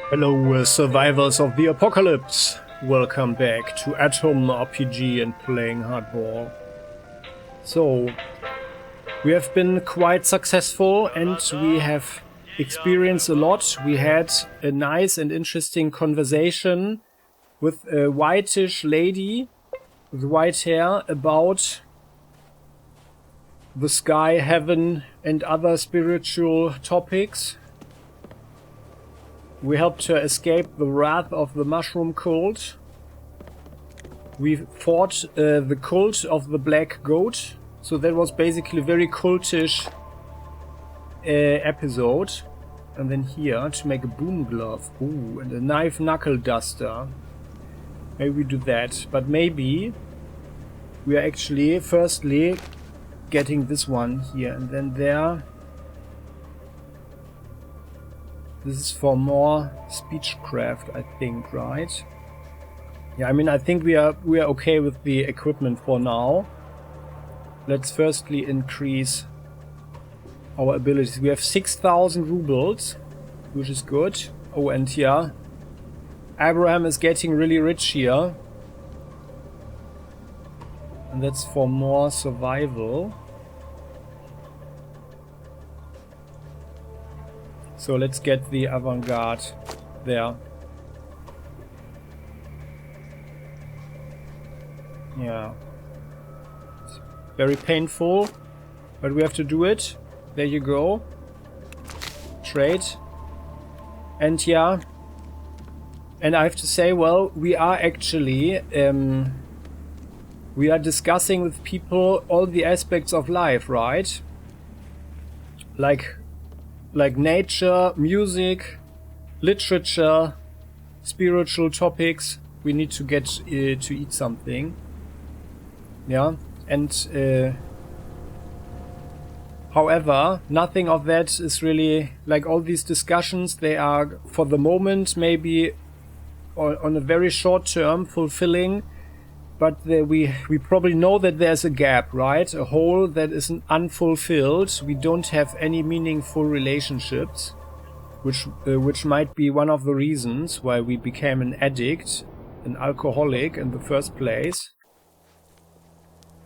Hello, survivors of the apocalypse. Welcome back to Atom RPG and playing hardball. So, we have been quite successful and we have experienced a lot. We had a nice and interesting conversation with a whitish lady with white hair about the sky, heaven, and other spiritual topics. We helped her escape the wrath of the mushroom cult. We fought the cult of the black goat. So that was basically a very cultish episode. And then here, to make a boom glove. Ooh, and a knife knuckle duster. Maybe we do that. But maybe we are actually, firstly, getting this one here. And then there. This is for more speechcraft, I think, right? Yeah, I mean, I think we are okay with the equipment for now. Let's firstly increase our abilities. We have 6,000 rubles, which is good. Oh, and yeah, Abraham is getting really rich here. And that's for more survival. So let's get the avant-garde there. Yeah. It's very painful, but we have to do it. There you go. Trade. And yeah. And I have to say, well, we are actually... we are discussing with people all the aspects of life, right? Like nature, music, literature, spiritual topics. We need to get to eat something. Yeah, and however, nothing of that is really, like all these discussions, they are for the moment maybe on a very short term fulfilling, but we probably know that there's a gap, right? A hole that isn't unfulfilled. We don't have any meaningful relationships, which might be one of the reasons why we became an addict, an alcoholic in the first place.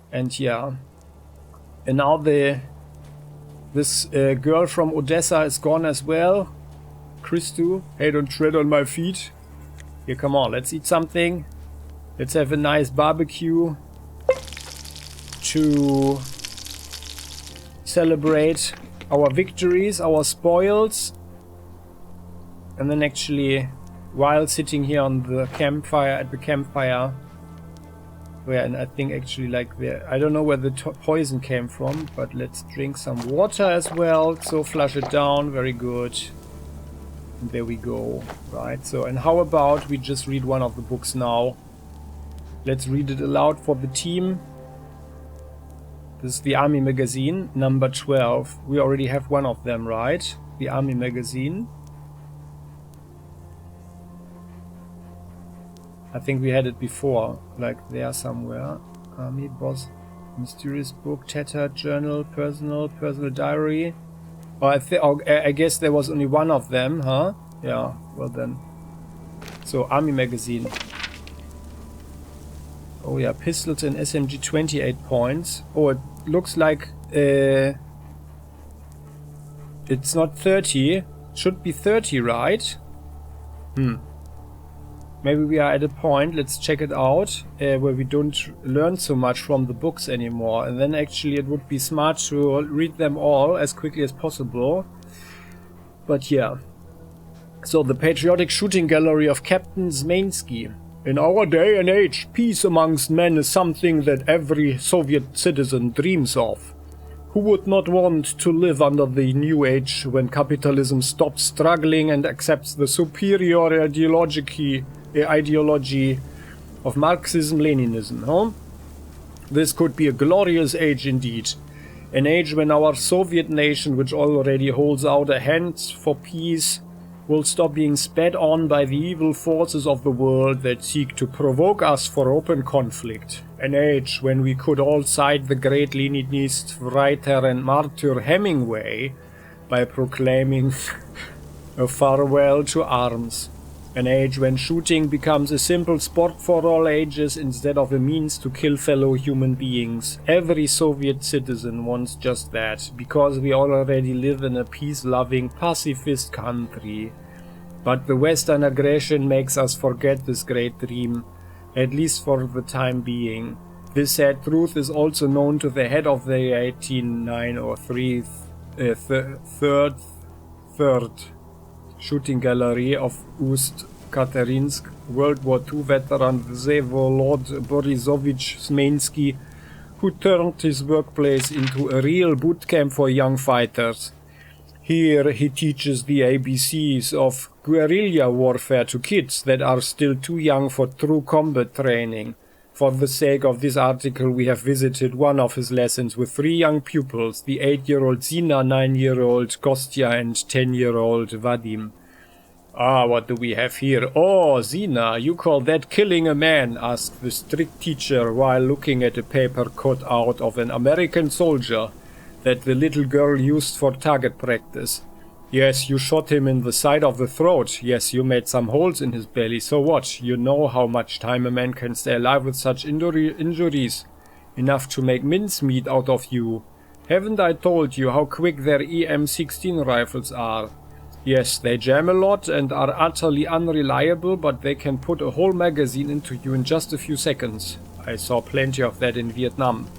And yeah, and now this girl from Odessa is gone as well. Christu, hey, don't tread on my feet. Here, come on, let's eat something. Let's have a nice barbecue to celebrate our victories, our spoils. And then actually, while sitting here on the campfire, and I think actually like I don't know where the poison came from, but let's drink some water as well. So flush it down, very good. And there we go, right? So, and how about we just read one of the books now? Let's read it aloud for the team. This is the Army Magazine, number 12. We already have one of them, right? The Army Magazine. I think we had it before, like there somewhere. Army Boss, Mysterious Book, Tattered Journal, Personal Diary. Oh, I guess there was only one of them, huh? Yeah, well then. So, Army Magazine. Oh yeah, pistols and SMG 28 points. Oh, it looks like it's not 30. It should be 30, right? Maybe we are at a point, let's check it out, where we don't learn so much from the books anymore. And then actually it would be smart to read them all as quickly as possible. But yeah. So, the Patriotic Shooting Gallery of Captain Zmansky. In our day and age, peace amongst men is something that every Soviet citizen dreams of. Who would not want to live under the new age when capitalism stops struggling and accepts the superior ideology of Marxism-Leninism, huh? This could be a glorious age indeed. An age when our Soviet nation, which already holds out a hand for peace, will stop being sped on by the evil forces of the world that seek to provoke us for open conflict. An age when we could all cite the great Leninist writer and martyr Hemingway by proclaiming A farewell to arms. An age when shooting becomes a simple sport for all ages instead of a means to kill fellow human beings. Every Soviet citizen wants just that, because we already live in a peace-loving, pacifist country. But the Western aggression makes us forget this great dream, at least for the time being. This sad truth is also known to the head of the 1893 third shooting gallery of Ust-Katerinsk, World War II veteran Vsevolod Borisovich Smensky, who turned his workplace into a real boot camp for young fighters. Here he teaches the ABCs of guerrilla warfare to kids that are still too young for true combat training. For the sake of this article we have visited one of his lessons with 3 young pupils, the 8-year-old Zina, 9-year-old Kostya and 10-year-old Vadim. Ah, what do we have here? Oh, Zina, you call that killing a man? Asked the strict teacher while looking at a paper cut out of an American soldier that the little girl used for target practice. Yes, you shot him in the side of the throat. Yes, you made some holes in his belly. So what? You know how much time a man can stay alive with such injuries. Enough to make mincemeat out of you. Haven't I told you how quick their EM16 rifles are? Yes, they jam a lot and are utterly unreliable, but they can put a whole magazine into you in just a few seconds. I saw plenty of that in Vietnam.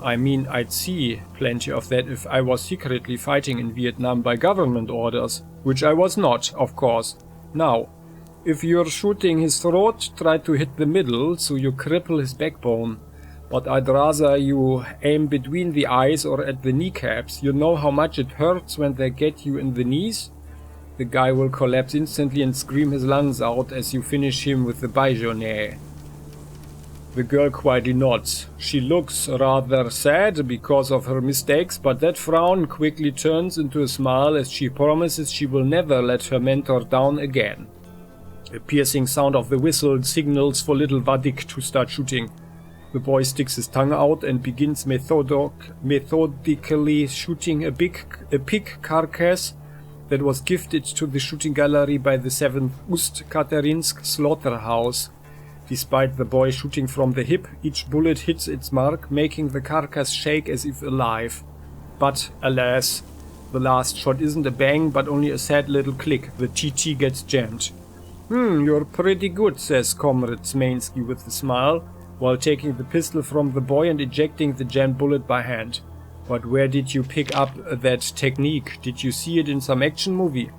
I mean, I'd see plenty of that if I was secretly fighting in Vietnam by government orders, which I was not, of course. Now, if you're shooting his throat, try to hit the middle so you cripple his backbone. But I'd rather you aim between the eyes or at the kneecaps. You know how much it hurts when they get you in the knees? The guy will collapse instantly and scream his lungs out as you finish him with the bajonet. The girl quietly nods. She looks rather sad because of her mistakes, but that frown quickly turns into a smile as she promises she will never let her mentor down again. A piercing sound of the whistle signals for little Vadik to start shooting. The boy sticks his tongue out and begins methodically shooting a pig carcass that was gifted to the shooting gallery by the 7th Ust-Katerinsk slaughterhouse. Despite the boy shooting from the hip, each bullet hits its mark, making the carcass shake as if alive. But, alas, the last shot isn't a bang, but only a sad little click. The TT gets jammed. You're pretty good, says Comrade Smensky with a smile, while taking the pistol from the boy and ejecting the jammed bullet by hand. But where did you pick up that technique? Did you see it in some action movie?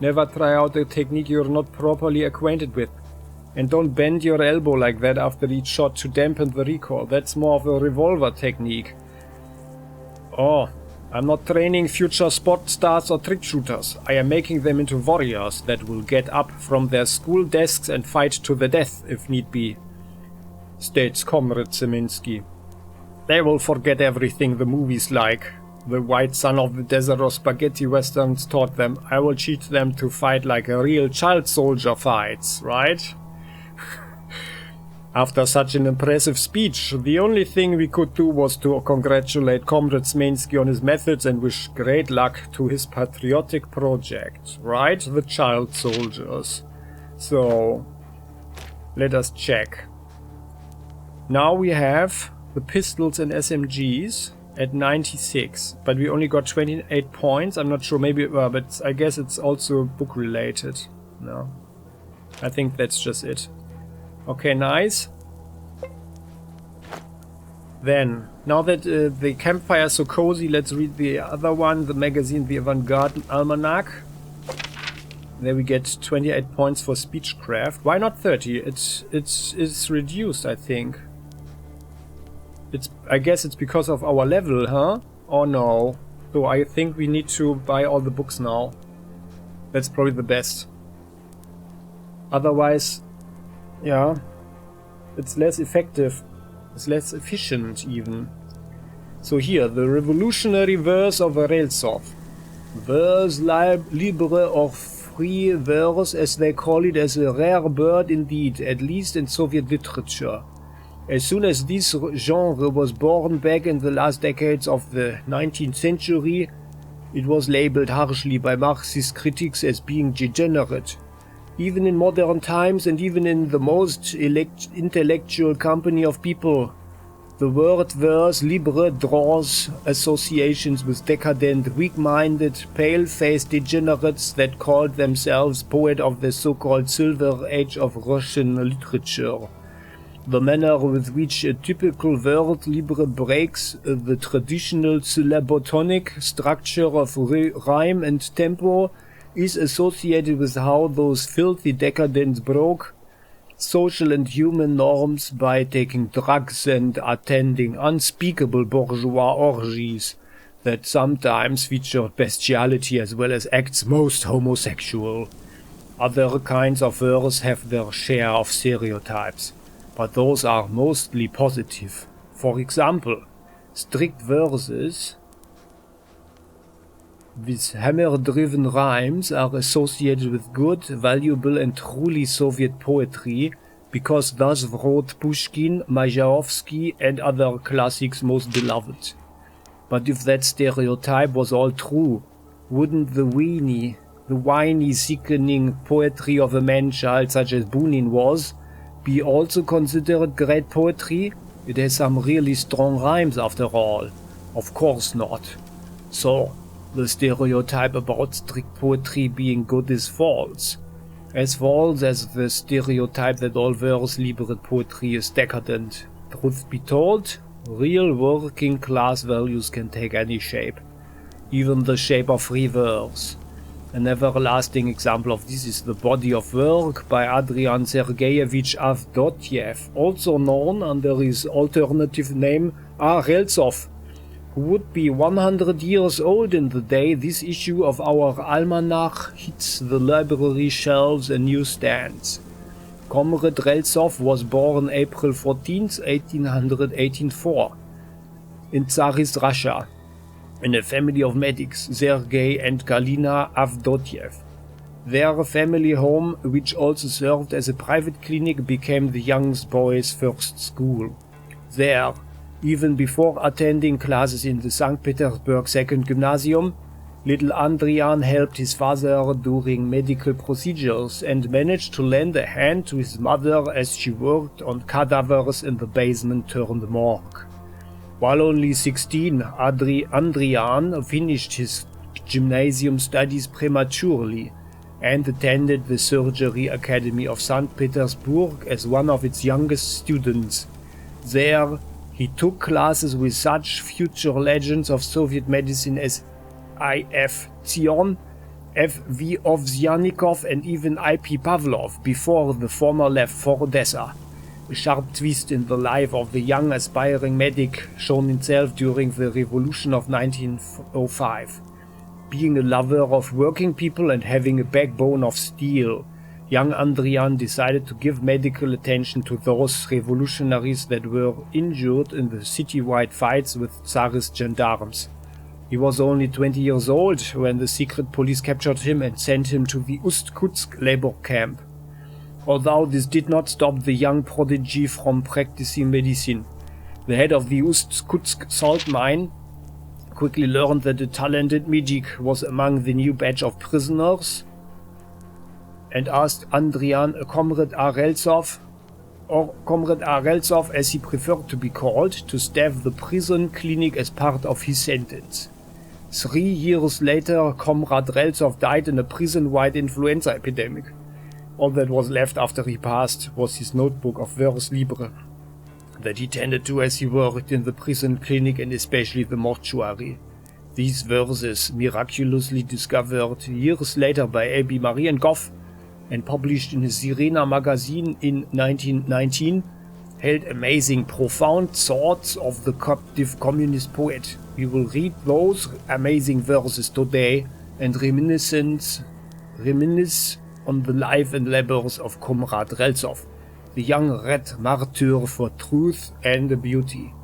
Never try out a technique you're not properly acquainted with. And don't bend your elbow like that after each shot to dampen the recoil. That's more of a revolver technique. Oh, I'm not training future sport stars or trick shooters. I am making them into warriors that will get up from their school desks and fight to the death if need be, states Comrade Semensky. They will forget everything the movies like. The white son of the desert or spaghetti westerns taught them. I will teach them to fight like a real child soldier fights, right? After such an impressive speech, the only thing we could do was to congratulate Comrade Smensky on his methods and wish great luck to his patriotic project, right? The child soldiers. So, let us check. Now we have the pistols and SMGs at 96, but we only got 28 points. I'm not sure, maybe, but I guess it's also book related. No, I think that's just it. Okay, nice. Then, now that the campfire is so cozy, let's read the other one, the magazine, the Avant-Garde Almanac. There we get 28 points for speechcraft. Why not 30? It's reduced, I think. I guess it's because of our level, huh? Oh no. So I think we need to buy all the books now. That's probably the best. Otherwise, yeah, it's less effective. It's less efficient even. So here, the revolutionary verse of Reltsov. Verse libre or free verse, as they call it, as a rare bird indeed, at least in Soviet literature. As soon as this genre was born back in the last decades of the 19th century, It was labeled harshly by Marxist critics as being degenerate. Even in modern times and even in the most intellectual company of people, the word vers libre draws associations with decadent, weak-minded, pale-faced degenerates that called themselves poet of the so-called Silver Age of Russian literature. The manner with which a typical word libre breaks the traditional syllabotonic structure of rhyme and tempo is associated with how those filthy decadents broke social and human norms by taking drugs and attending unspeakable bourgeois orgies that sometimes featured bestiality as well as acts most homosexual. Other kinds of verse have their share of stereotypes, but those are mostly positive. For example, strict verses with hammer-driven rhymes are associated with good, valuable and truly Soviet poetry, because thus wrote Pushkin, Mayakovsky and other classics most beloved. But if that stereotype was all true, wouldn't the whiny, sickening poetry of a man-child such as Bunin was, be also considered great poetry? It has some really strong rhymes after all. Of course not. So, the stereotype about strict poetry being good is false. As false as the stereotype that all verse libre poetry is decadent. Truth be told, real working class values can take any shape. Even the shape of free verse. An everlasting example of this is the body of work by Adrian Sergeyevich Avdotyev, also known under his alternative name A. Reltsov, who would be 100 years old in the day this issue of our almanac hits the library shelves and newsstands. Comrade Reltsov was born April 14, 1884, in Tsarist Russia, in a family of medics, Sergei and Galina Avdotyev. Their family home, which also served as a private clinic, became the young boy's first school. There, even before attending classes in the St. Petersburg Second Gymnasium, little Andrian helped his father during medical procedures and managed to lend a hand to his mother as she worked on cadavers in the basement-turned-morgue. While only 16, Andrian finished his gymnasium studies prematurely and attended the Surgery Academy of St. Petersburg as one of its youngest students. There, he took classes with such future legends of Soviet medicine as I.F. Tsion, F.V. Ovsyannikov and even I.P. Pavlov before the former left for Odessa. A sharp twist in the life of the young aspiring medic shown itself during the revolution of 1905. Being a lover of working people and having a backbone of steel, young Andrian decided to give medical attention to those revolutionaries that were injured in the citywide fights with Tsarist gendarmes. He was only 20 years old when the secret police captured him and sent him to the Ust-Kutsk labor camp. Although this did not stop the young prodigy from practicing medicine. The head of the Ust-Kutsk salt mine quickly learned that the talented medic was among the new batch of prisoners and asked Andrian, Comrade A. Reltsov, or Comrade A. Reltsov as he preferred to be called, to staff the prison clinic as part of his sentence. 3 years later, Comrade Reltsov died in a prison-wide influenza epidemic. All that was left after he passed was his notebook of vers libre that he tended to as he worked in the prison clinic and especially the mortuary. These verses, miraculously discovered years later by A.B. Marienkov and published in his Sirena magazine in 1919, held amazing, profound thoughts of the captive communist poet. We will read those amazing verses today and reminisce on the life and labors of Comrade Reltsov, the young red martyr for truth and beauty.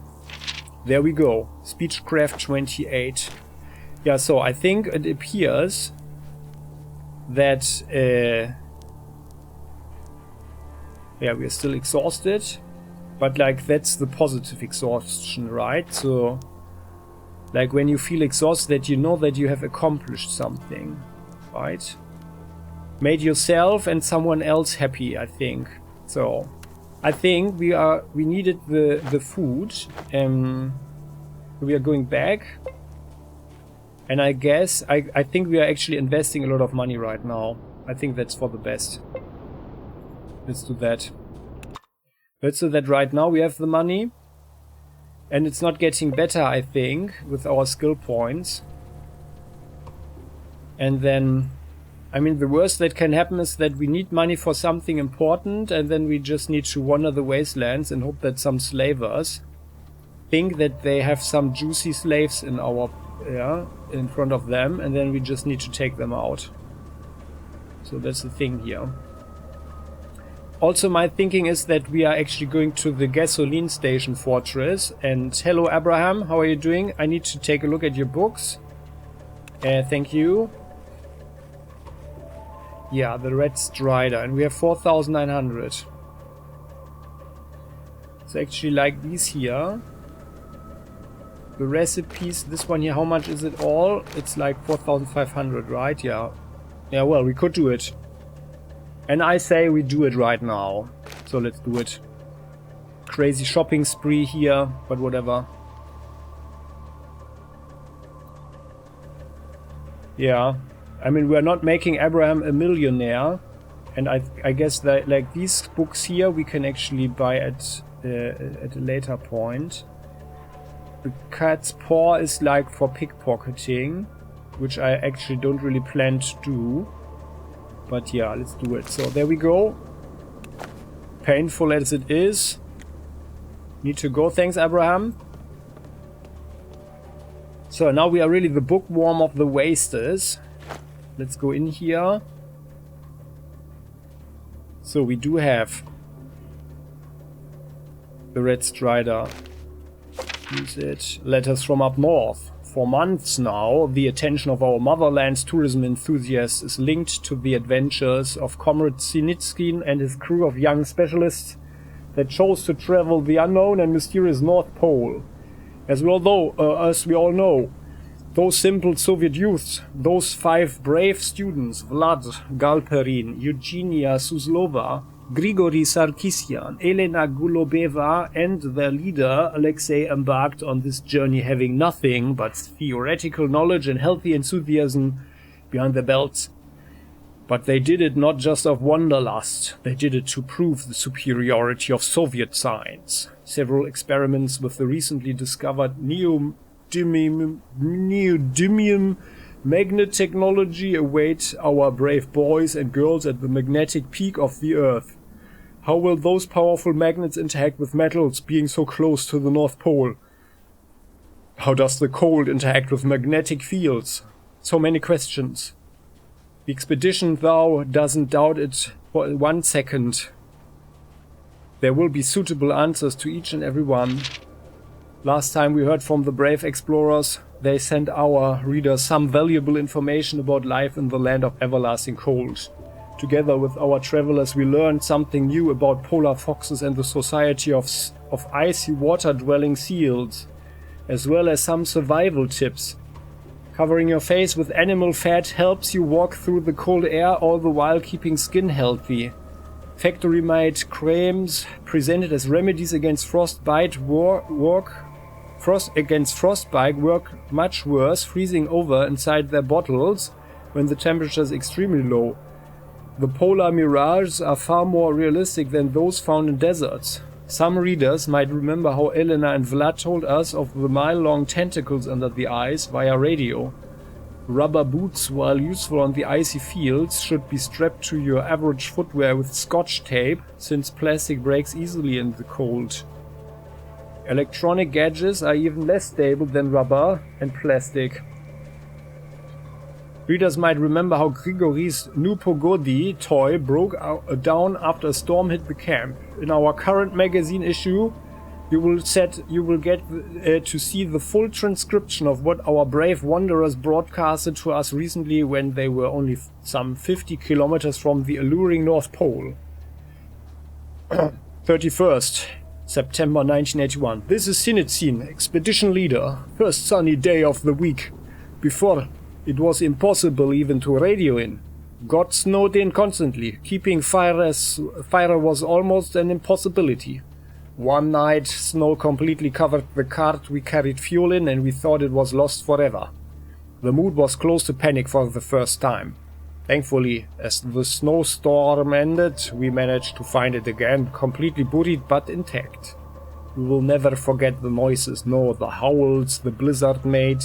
There we go, Speechcraft 28. Yeah, so I think it appears that yeah, we're still exhausted, but like that's the positive exhaustion, right? So Like when you feel exhausted, you know that you have accomplished something, right? Made yourself and someone else happy, I think. So, I think we needed the food. We are going back. And I guess, I think we are actually investing a lot of money right now. I think that's for the best. Let's do that. Let's do that right now. We have the money. And it's not getting better, I think, with our skill points. And then, I mean, the worst that can happen is that we need money for something important, and then we just need to wander the wastelands and hope that some slavers think that they have some juicy slaves in our, in front of them, and then we just need to take them out. So that's the thing here. Also, my thinking is that we are actually going to the gasoline station fortress. And hello, Abraham, how are you doing? I need to take a look at your books. Thank you. Yeah, the Red Strider, and we have 4,900. It's actually like these here. The recipes, this one here, how much is it all? It's like 4,500, right? Yeah. Yeah, well, we could do it. And I say we do it right now. So let's do it. Crazy shopping spree here, but whatever. Yeah. I mean, we're not making Abraham a millionaire. And I guess that, like, these books here we can actually buy at a later point. The cat's paw is like for pickpocketing, which I actually don't really plan to do. But yeah, let's do it. So there we go. Painful as it is. Need to go. Thanks, Abraham. So now we are really the bookworm of the wastes. Let's go in here. So we do have the Red Strider. Use it. Letters from up north. For months now, the attention of our motherland's tourism enthusiasts is linked to the adventures of Comrade Sinitskin and his crew of young specialists that chose to travel the unknown and mysterious North Pole. As we all know, those simple Soviet youths, those 5 brave students, Vlad Galperin, Eugenia Suslova, Grigory Sarkisian, Elena Gulobeva, and their leader Alexei embarked on this journey having nothing but theoretical knowledge and healthy enthusiasm behind their belts. But they did it not just of wanderlust, they did it to prove the superiority of Soviet science. Several experiments with the recently discovered neodymium magnet technology await our brave boys and girls at the magnetic peak of the Earth. How will those powerful magnets interact with metals being so close to the North Pole? How does the cold interact with magnetic fields? So many questions. The expedition, though, doesn't doubt it for 1 second. There will be suitable answers to each and every one. Last time we heard from the brave explorers, they sent our readers some valuable information about life in the land of everlasting cold. Together with our travelers, we learned something new about polar foxes and the society of icy water-dwelling seals, as well as some survival tips. Covering your face with animal fat helps you walk through the cold air, all the while keeping skin healthy. Factory-made creams presented as remedies against frostbite work much worse, freezing over inside their bottles when the temperature is extremely low. The polar mirages are far more realistic than those found in deserts. Some readers might remember how Elena and Vlad told us of the mile-long tentacles under the ice via radio. Rubber boots, while useful on the icy fields, should be strapped to your average footwear with scotch tape, since plastic breaks easily in the cold. Electronic gadgets are even less stable than rubber and plastic. Readers might remember how Grigory's new Pogodi toy broke down after a storm hit the camp. In our current magazine issue, you will get to see the full transcription of what our brave wanderers broadcasted to us recently when they were only some 50 kilometers from the alluring North Pole. 31st. September 1981. This is Sinitsyn, expedition leader. First sunny day of the week. Before, it was impossible even to radio in. Got snowed in constantly. Keeping fire was almost an impossibility. One night, snow completely covered the cart we carried fuel in and we thought it was lost forever. The mood was close to panic for the first time. Thankfully, as the snowstorm ended, we managed to find it again, completely buried but intact. We will never forget the noises, no, the howls the blizzard made.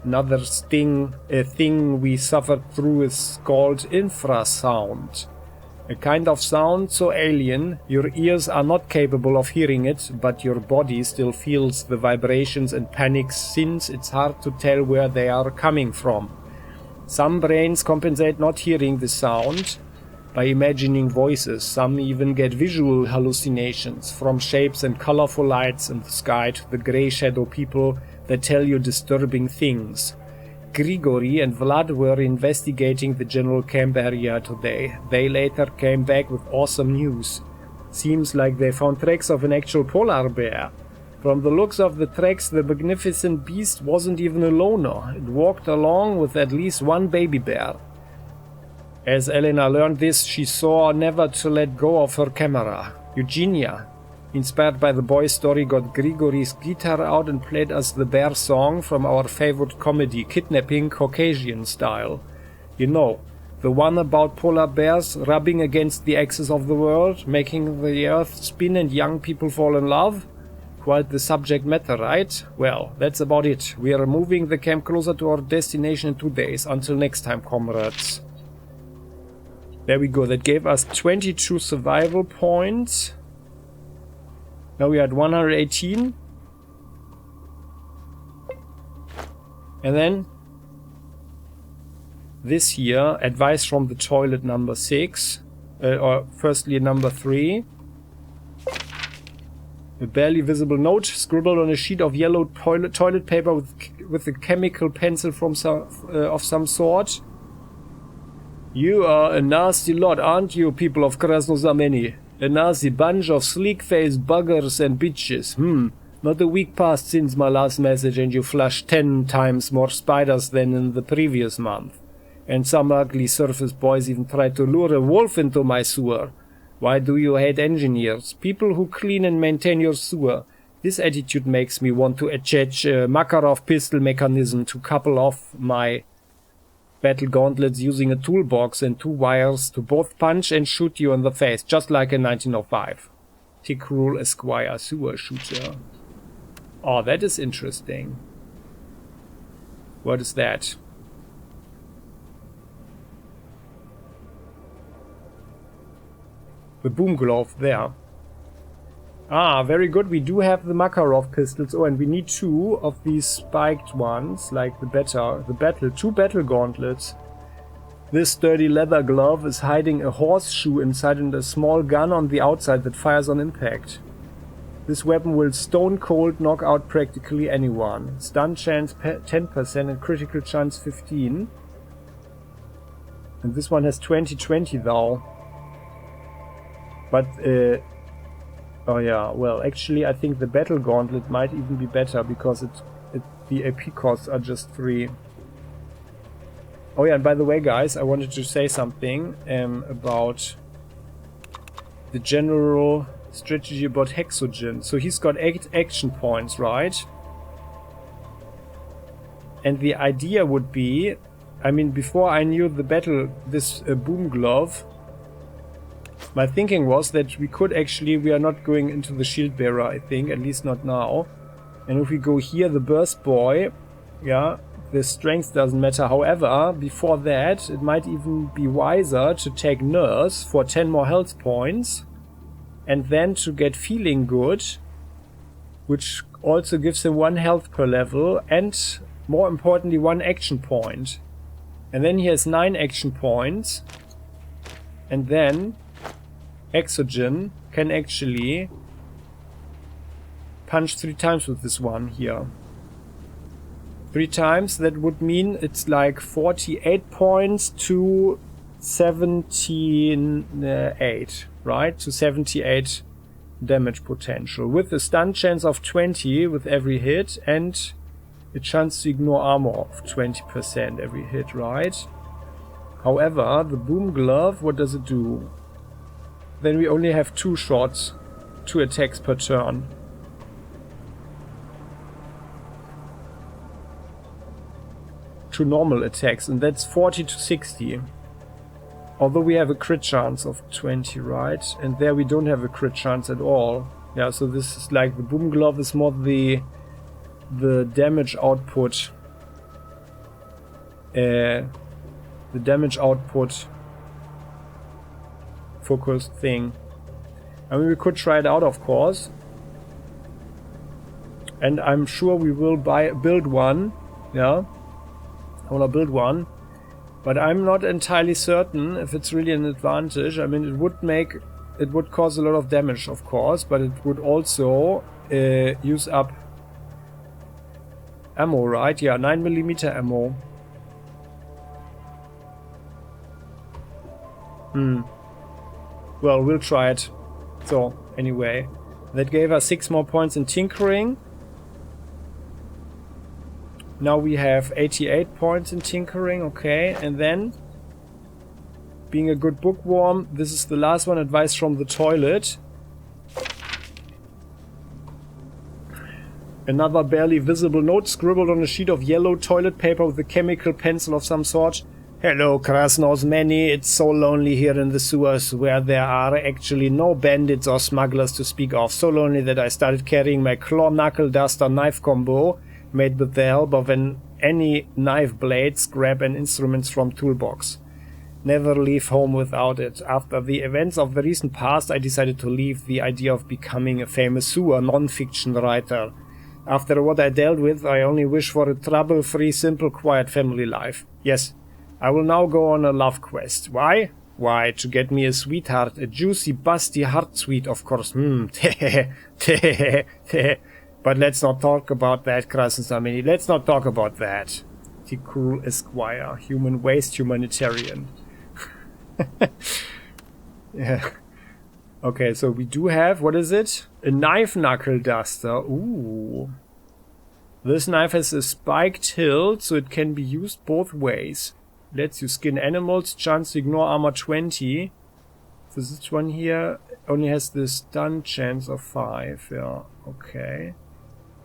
Another thing we suffered through is called infrasound. A kind of sound so alien, your ears are not capable of hearing it, but your body still feels the vibrations and panics since it's hard to tell where they are coming from. Some brains compensate not hearing the sound by imagining voices. Some even get visual hallucinations from shapes and colorful lights in the sky to the grey shadow people that tell you disturbing things. Grigory and Vlad were investigating the general camp area today. They later came back with awesome news. Seems like they found tracks of an actual polar bear. From the looks of the tracks, the magnificent beast wasn't even a loner. It walked along with at least one baby bear. As Elena learned this, she swore never to let go of her camera. Eugenia, inspired by the boy's story, got Grigory's guitar out and played us the bear song from our favorite comedy, Kidnapping Caucasian Style. You know, the one about polar bears rubbing against the axis of the world, making the earth spin and young people fall in love? Quite the subject matter, right? Well, that's about it. We are moving the camp closer to our destination in 2 days. Until next time, comrades. There we go. That gave us 22 survival points. Now we are at 118. And then this here, advice from the toilet number 6. Or firstly number 3. A barely visible note scribbled on a sheet of yellow toilet paper with a chemical pencil from of some sort. You are a nasty lot, aren't you, people of Krasnozameni? A nasty bunch of sleek-faced buggers and bitches. Not a week passed since my last message and you flushed 10 times more spiders than in the previous month. And some ugly surface boys even tried to lure a wolf into my sewer. Why do you hate engineers? People who clean and maintain your sewer. This attitude makes me want to attach a Makarov pistol mechanism to couple off my battle gauntlets using a toolbox and 2 wires to both punch and shoot you in the face, just like in 1905. Tick Rule Esquire sewer shooter. Oh, that is interesting. What is that? The boom glove there. Ah, very good. We do have the Makarov pistols. Oh, and we need 2 of these spiked ones, like the 2 battle gauntlets. This sturdy leather glove is hiding a horseshoe inside and a small gun on the outside that fires on impact. This weapon will stone cold knock out practically anyone. Stun chance 10% and critical chance 15. And this one has 20-20 though. But, oh yeah, well, actually I think the battle gauntlet might even be better because the AP costs are just 3. Oh yeah, and by the way guys, I wanted to say something about the general strategy about Hexogen. So he's got 8 action points, right? And the idea would be, I mean, before I knew this boom glove, my thinking was that we are not going into the shield bearer, I think, at least not now. And if we go here, the burst boy, yeah, the strength doesn't matter. However, before that, it might even be wiser to take nurse for 10 more health points. And then to get feeling good, which also gives him 1 health per level, and more importantly 1 action point. And then he has 9 action points. And then Exogen can actually punch 3 times with this one here. 3 times, that would mean it's like 48 points to 78, right? To 78 damage potential with a stun chance of 20 with every hit and a chance to ignore armor of 20% every hit, right? However, the boom glove, what does it do? Then we only have 2 shots, 2 attacks per turn. To normal attacks, and that's 40 to 60. Although we have a crit chance of 20, right? And there we don't have a crit chance at all. Yeah, so this is like the boom glove is more the damage output. The damage output focused thing. I mean, we could try it out, of course. And I'm sure we will build one. Yeah. I wanna build one. But I'm not entirely certain if it's really an advantage. I mean, it would cause a lot of damage, of course, but it would also use up ammo, right? Yeah, 9mm ammo. Well, we'll try it. So, anyway, that gave us 6 more points in tinkering. Now we have 88 points in tinkering, okay, and then, being a good bookworm, this is the last one, advice from the toilet. Another barely visible note scribbled on a sheet of yellow toilet paper with a chemical pencil of some sort. Hello, Krasnos Many, it's so lonely here in the sewers where there are actually no bandits or smugglers to speak of. So lonely that I started carrying my claw knuckle duster knife combo, made with the help of any knife blade, scrap and instruments from toolbox. Never leave home without it. After the events of the recent past, I decided to leave the idea of becoming a famous sewer non-fiction writer. After what I dealt with, I only wish for a trouble-free, simple, quiet family life. Yes, I will now go on a love quest. Why? Why, to get me a sweetheart, a juicy, busty heart sweet, of course. But let's not talk about that, Krasnodar. Let's not talk about that. Cool Esquire, human waste humanitarian. Yeah. Okay, so we do have, what is it? A knife knuckle duster. Ooh. This knife has a spiked hilt, so it can be used both ways. Lets you skin animals, chance to ignore armor 20. So this one here only has the stun chance of 5. Yeah, okay.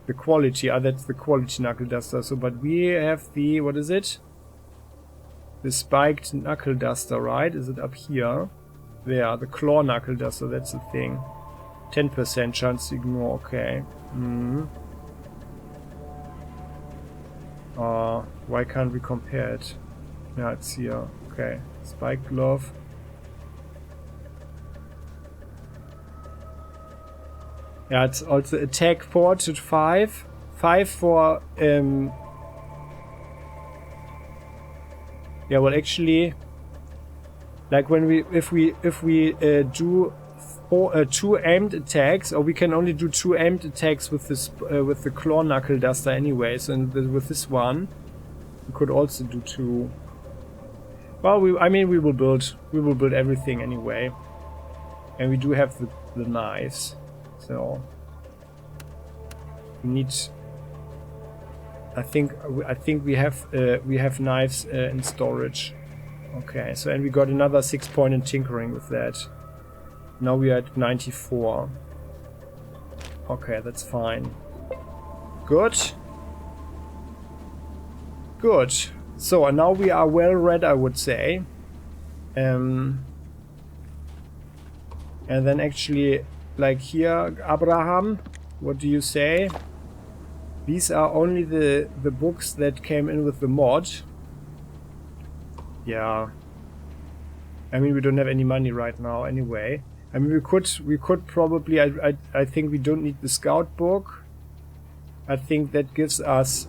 The quality, that's the quality knuckle duster. So, but we have the, what is it? The spiked knuckle duster, right? Is it up here? There, the claw knuckle duster, that's the thing. 10% chance to ignore, okay. Why can't we compare it? Yeah, it's here. Okay. Spiked glove. Yeah, it's also attack 4 to 5. 5 for yeah, well, actually, like when if we do 2 aimed attacks, or we can only do 2 aimed attacks with this with the claw knuckle duster anyways, and with this one we could also do 2. Well, we will build everything anyway, and we do have the knives, so we need. I think we have knives in storage. Okay, so and we got another 6 point in tinkering with that. Now we are at 94. Okay, that's fine. Good. Good. So and now we are well read, I would say. And then actually, like here, Abraham, what do you say? These are only the books that came in with the mod. Yeah. I mean, we don't have any money right now anyway. I mean, we could probably, I think we don't need the scout book. I think that gives us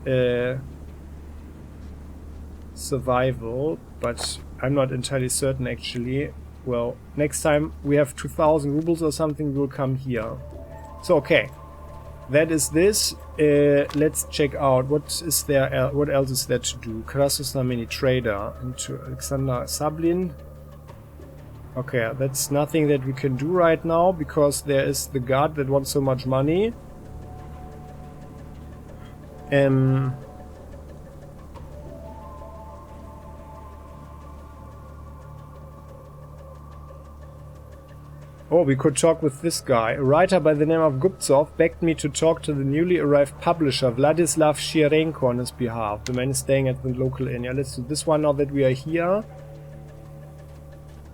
survival, but I'm not entirely certain actually. Well, next time we have 2,000 rubles or something, we'll come here. So, okay. That is this. Let's check out what is there. What else is there to do? Krasnodar Mini Trader into Alexander Sablin. Okay, that's nothing that we can do right now, because there is the guard that wants so much money. Oh, we could talk with this guy. A writer by the name of Guptsov begged me to talk to the newly arrived publisher, Vladislav Shirenko, on his behalf. The man is staying at the local inn. Yeah, let's do this one now that we are here.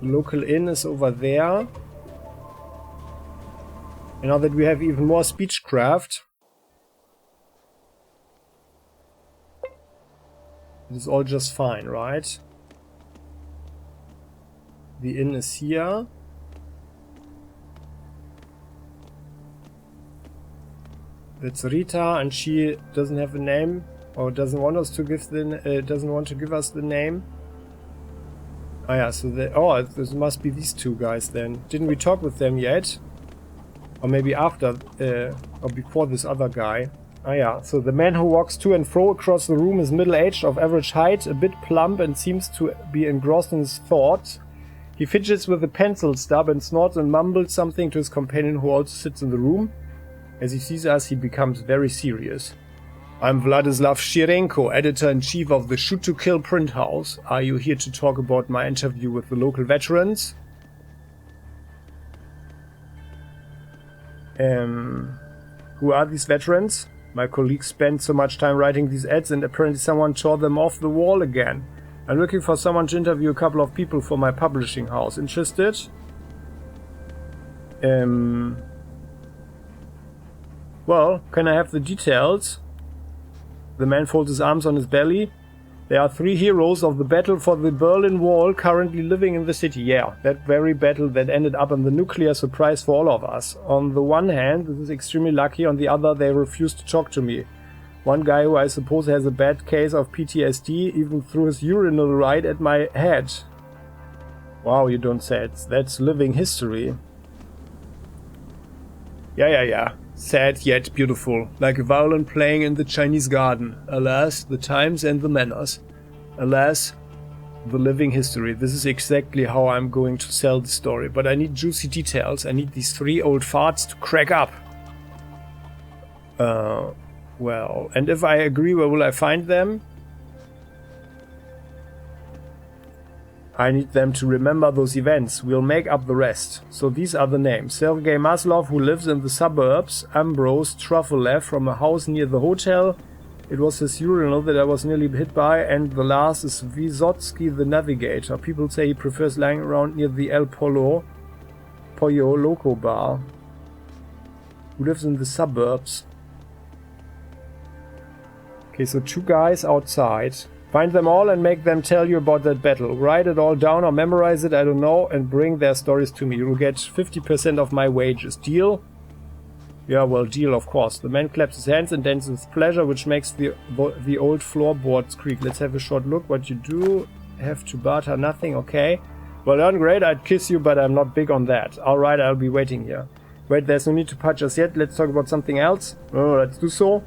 The local inn is over there. And now that we have even more speechcraft, it is all just fine, right? The inn is here. That's Rita, and she doesn't have a name, or doesn't want us to give the doesn't want to give us the name. Oh yeah, so this must be these two guys then. Didn't we talk with them yet? Or maybe after or before this other guy. Oh yeah, so the man who walks to and fro across the room is middle-aged, of average height, a bit plump, and seems to be engrossed in his thoughts. He fidgets with a pencil stub and snorts and mumbles something to his companion, who also sits in the room. As he sees us, he becomes very serious. I'm Vladislav Shirenko, editor-in-chief of the Shoot to Kill print house. Are you here to talk about my interview with the local veterans? Who are these veterans? My colleagues spent so much time writing these ads, and apparently someone tore them off the wall again. I'm looking for someone to interview a couple of people for my publishing house. Interested? Well, can I have the details? The man folds his arms on his belly. There are 3 heroes of the battle for the Berlin Wall currently living in the city. Yeah, that very battle that ended up in the nuclear surprise for all of us. On the one hand, this is extremely lucky. On the other, they refuse to talk to me. One guy who I suppose has a bad case of PTSD even threw his urinal right at my head. Wow, you don't say it. That's living history. Yeah. Sad yet beautiful, like a violin playing in the Chinese garden. Alas, the times and the manners. Alas, the living history. This is exactly how I'm going to sell the story, but I need juicy details. I need these 3 old farts to crack up. Well, and if I agree, where will I find them? I need them to remember those events. We'll make up the rest. So these are the names. Sergei Maslov, who lives in the suburbs. Ambrose Trufflev from a house near the hotel. It was his urinal that I was nearly hit by. And the last is Vysotsky the navigator. People say he prefers lying around near the El Pollo Loco bar. Who lives in the suburbs. Okay, so 2 guys outside. Find them all and make them tell you about that battle. Write it all down or memorize it, I don't know, and bring their stories to me. You'll get 50% of my wages. Deal? Yeah, well, deal, of course. The man claps his hands and dances with pleasure, which makes the old floorboards creak. Let's have a short look. What you do? Have to barter nothing, okay. Well done, great. I'd kiss you, but I'm not big on that. Alright, I'll be waiting here. Wait, there's no need to punch us yet. Let's talk about something else. Oh, let's do so.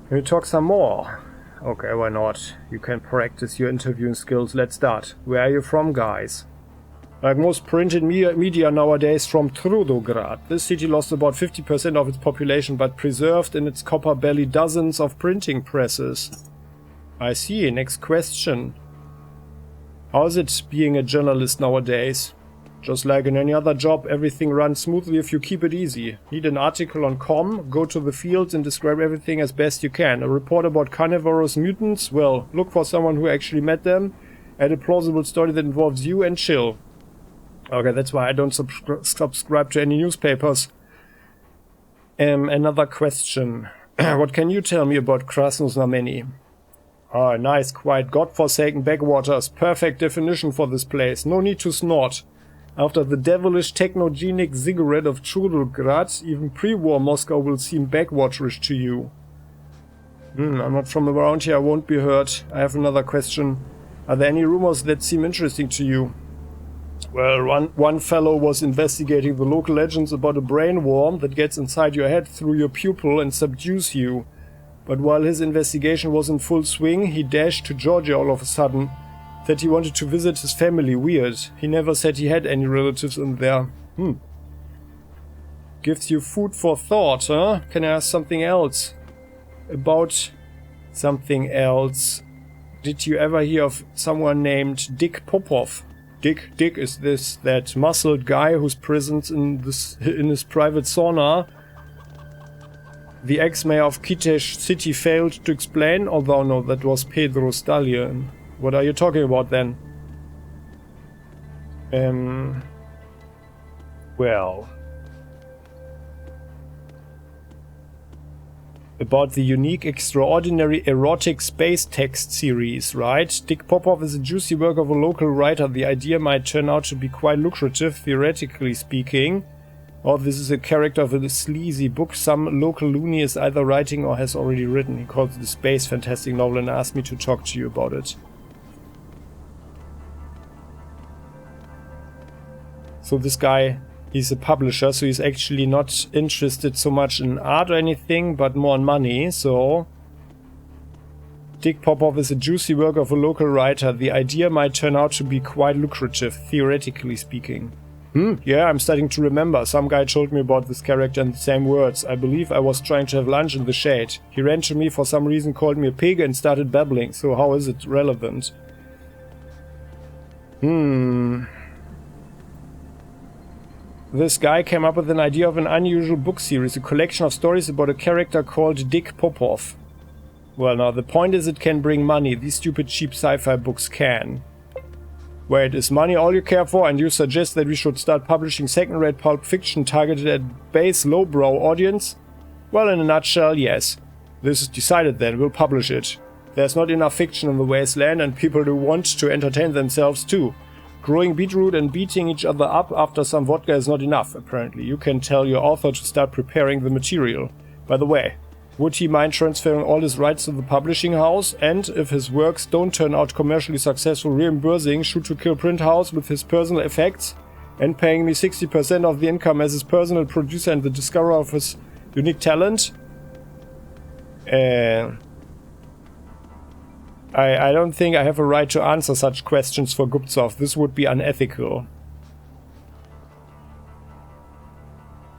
Can we talk some more? Okay, why not? You can practice your interviewing skills. Let's start. Where are you from, guys? Like most printed media nowadays, from Trudograd. This city lost about 50% of its population, but preserved in its copper belly dozens of printing presses. I see. Next question. How is it being a journalist nowadays? Just like in any other job, everything runs smoothly if you keep it easy. Need an article on com? Go to the fields and describe everything as best you can. A report about carnivorous mutants? Well, look for someone who actually met them. Add a plausible story that involves you and chill. Okay, that's why I don't subscribe to any newspapers. Another question. What can you tell me about Krasnoznameni? Ah, nice, quiet, godforsaken backwaters. Perfect definition for this place. No need to snort. After the devilish technogenic ziggurat of Trudograd, even pre-war Moscow will seem backwaterish to you. I'm not from around here, I won't be hurt. I have another question. Are there any rumors that seem interesting to you? Well, one fellow was investigating the local legends about a brain worm that gets inside your head through your pupil and subdues you. But while his investigation was in full swing, he dashed to Georgia all of a sudden. That he wanted to visit his family. Weird. He never said he had any relatives in there. Gives you food for thought, huh? Can I ask something else? About something else. Did you ever hear of someone named Dick Popov? Dick is that muscled guy who's present in his private sauna. The ex-mayor of Kitesh City failed to explain, although no, that was Pedro Stallion. What are you talking about then? Well... About the unique, extraordinary, erotic space text series, right? Dick Popov is a juicy work of a local writer. The idea might turn out to be quite lucrative, theoretically speaking. Or this is a character of a sleazy book some local loony is either writing or has already written. He calls it a space fantastic novel and asked me to talk to you about it. So this guy, he's a publisher, so he's actually not interested so much in art or anything, but more in money, so... Dick Popov is a juicy work of a local writer. The idea might turn out to be quite lucrative, theoretically speaking. Yeah, I'm starting to remember. Some guy told me about this character in the same words. I believe I was trying to have lunch in the shade. He ran to me for some reason, called me a pig and started babbling, so how is it relevant? This guy came up with an idea of an unusual book series, a collection of stories about a character called Dick Popov. Well, now, the point is it can bring money. These stupid cheap sci-fi books can. Wait, is money all you care for, and you suggest that we should start publishing second-rate pulp fiction targeted at base, lowbrow audience? Well, in a nutshell, yes. This is decided then, we'll publish it. There's not enough fiction in the Wasteland, and people do want to entertain themselves too. Growing beetroot and beating each other up after some vodka is not enough, apparently. You can tell your author to start preparing the material. By the way, would he mind transferring all his rights to the publishing house? And, if his works don't turn out commercially successful, reimbursing Shoot to Kill Print House with his personal effects? And paying me 60% of the income as his personal producer and the discoverer of his unique talent? I don't think I have a right to answer such questions for Guptsov. This would be unethical.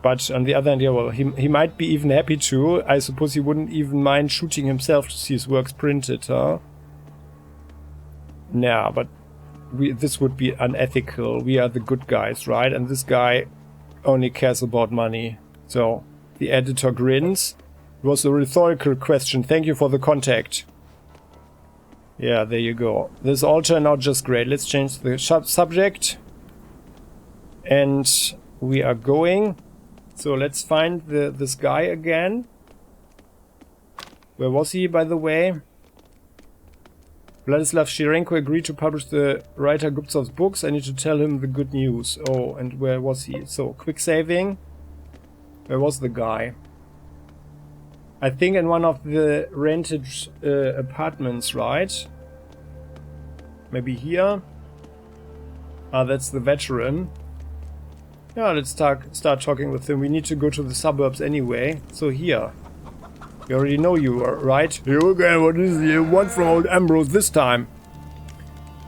But on the other hand, yeah, well, he might be even happy to. I suppose he wouldn't even mind shooting himself to see his works printed, huh? Nah, but this would be unethical. We are the good guys, right? And this guy only cares about money. So, the editor grins. It was a rhetorical question. Thank you for the contact. Yeah, there you go. This all turned out just great. Let's change the subject. And we are going. So let's find this guy again. Where was he, by the way? Vladislav Shirenko agreed to publish the writer Guptsov's books. I need to tell him the good news. Oh, and where was he? So, quick saving. Where was the guy? I think in one of the rented apartments, right? Maybe here? Ah, that's the veteran. Yeah, let's start talking with him. We need to go to the suburbs anyway. So here. We already know you, right? Here again, what is it you want from old Ambrose this time?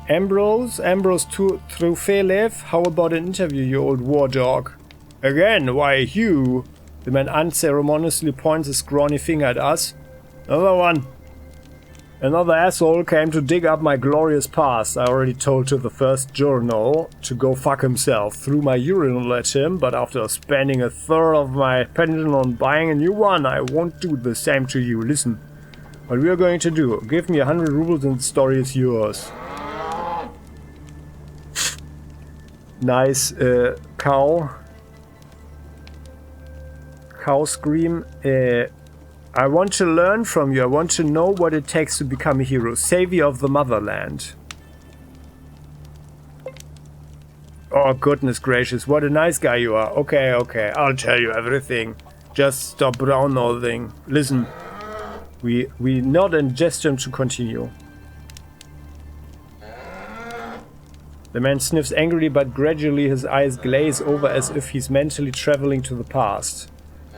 Ambrose Trufelev? How about an interview, you old war dog? Again, why, Hugh? The man unceremoniously points his scrawny finger at us. Another one. Another asshole came to dig up my glorious past. I already told to the first journal to go fuck himself. Threw my urinal at him, but after spending a third of my pension on buying a new one, I won't do the same to you. Listen, what we are going to do. Give me 100 rubles and the story is yours. Nice cow scream. I want to learn from you. I want to know what it takes to become a hero. Savior of the motherland. Oh, goodness gracious. What a nice guy you are. Okay, okay. I'll tell you everything. Just stop brown-nosing. Listen. We nod and gesture to continue. The man sniffs angrily, but gradually his eyes glaze over as if he's mentally traveling to the past.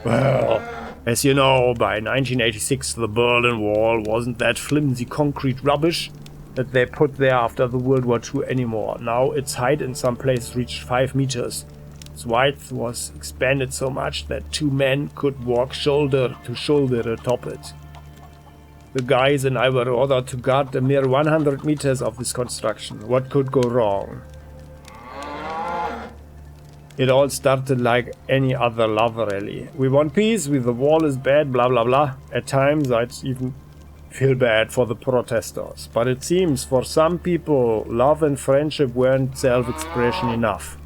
Well, as you know, by 1986 the Berlin Wall wasn't that flimsy concrete rubbish. that they put there after the World War II anymore. Now its height in some places reached 5 meters. Its width was expanded so much that 2 men could walk shoulder to shoulder atop it. The guys and I were ordered to guard a mere 100 meters of this construction. What could go wrong? It all started like any other love rally. We want peace, the wall is bad, blah blah blah. At times I'd even feel bad for the protesters. But it seems for some people, love and friendship weren't self-expression enough.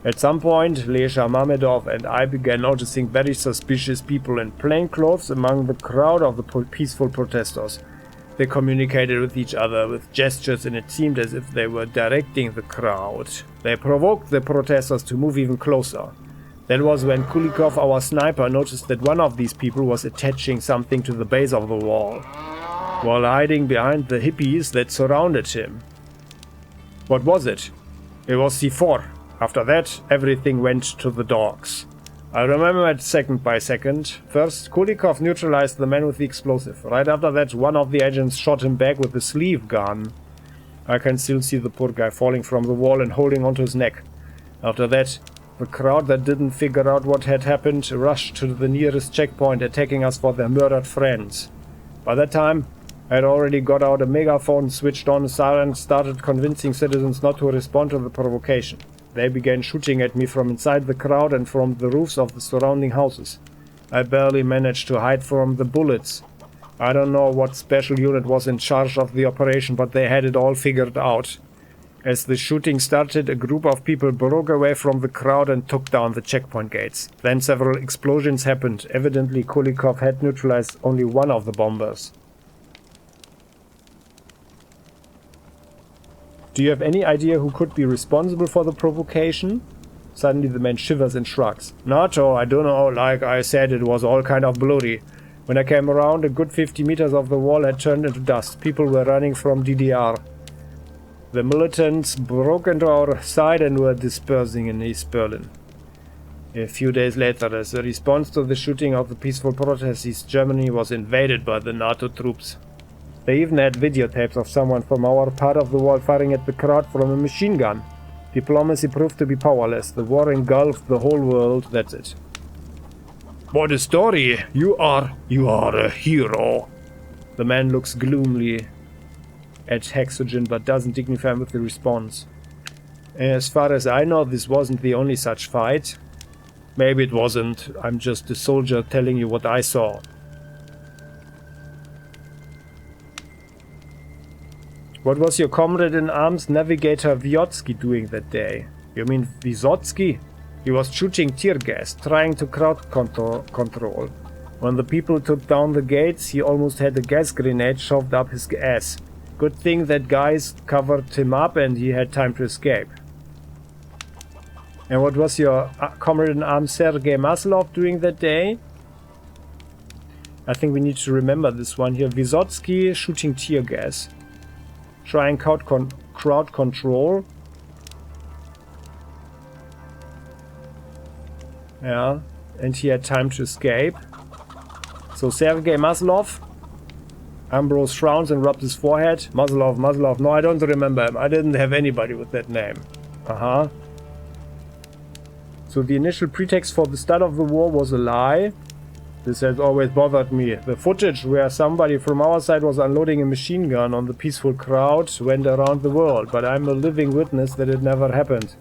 At some point, Lesha Mamedov and I began noticing very suspicious people in plain clothes among the crowd of the peaceful protesters. They communicated with each other with gestures, and it seemed as if they were directing the crowd. They provoked the protesters to move even closer. That was when Kulikov, our sniper, noticed that one of these people was attaching something to the base of the wall, while hiding behind the hippies that surrounded him. What was it? It was C4. After that, everything went to the dogs. I remember it second by second. First, Kulikov neutralized the man with the explosive. Right after that, one of the agents shot him back with a sleeve gun. I can still see the poor guy falling from the wall and holding onto his neck. After that, the crowd that didn't figure out what had happened rushed to the nearest checkpoint, attacking us for their murdered friends. By that time, I had already got out a megaphone, switched on a siren, started convincing citizens not to respond to the provocation. They began shooting at me from inside the crowd and from the roofs of the surrounding houses. I barely managed to hide from the bullets. I don't know what special unit was in charge of the operation, but they had it all figured out. As the shooting started, a group of people broke away from the crowd and took down the checkpoint gates. Then several explosions happened. Evidently, Kulikov had neutralized only one of the bombers. Do you have any idea who could be responsible for the provocation? Suddenly the man shivers and shrugs. NATO, I don't know, like I said, it was all kind of bloody. When I came around, a good 50 meters of the wall had turned into dust. People were running from DDR. The militants broke into our side and were dispersing in East Berlin. A few days later, as a response to the shooting of the peaceful protests, Germany was invaded by the NATO troops. They even had videotapes of someone from our part of the wall firing at the crowd from a machine gun. Diplomacy proved to be powerless. The war engulfed the whole world, that's it. What a story! You are a hero! The man looks gloomily at Hexogen but doesn't dignify him with the response. As far as I know, this wasn't the only such fight. Maybe it wasn't. I'm just a soldier telling you what I saw. What was your comrade in arms, Navigator Vyotsky, doing that day? You mean Vysotsky? He was shooting tear gas, trying to crowd control. When the people took down the gates, he almost had a gas grenade shoved up his ass. Good thing that guys covered him up and he had time to escape. And what was your comrade in arms, Sergei Maslov, doing that day? I think we need to remember this one here. Vysotsky shooting tear gas. Trying crowd control. Yeah, and he had time to escape. So Sergei Maslov. Ambrose frowns and rubs his forehead. Maslov. No, I don't remember him. I didn't have anybody with that name. So the initial pretext for the start of the war was a lie. This has always bothered me. The footage where somebody from our side was unloading a machine gun on the peaceful crowd went around the world, but I'm a living witness that it never happened.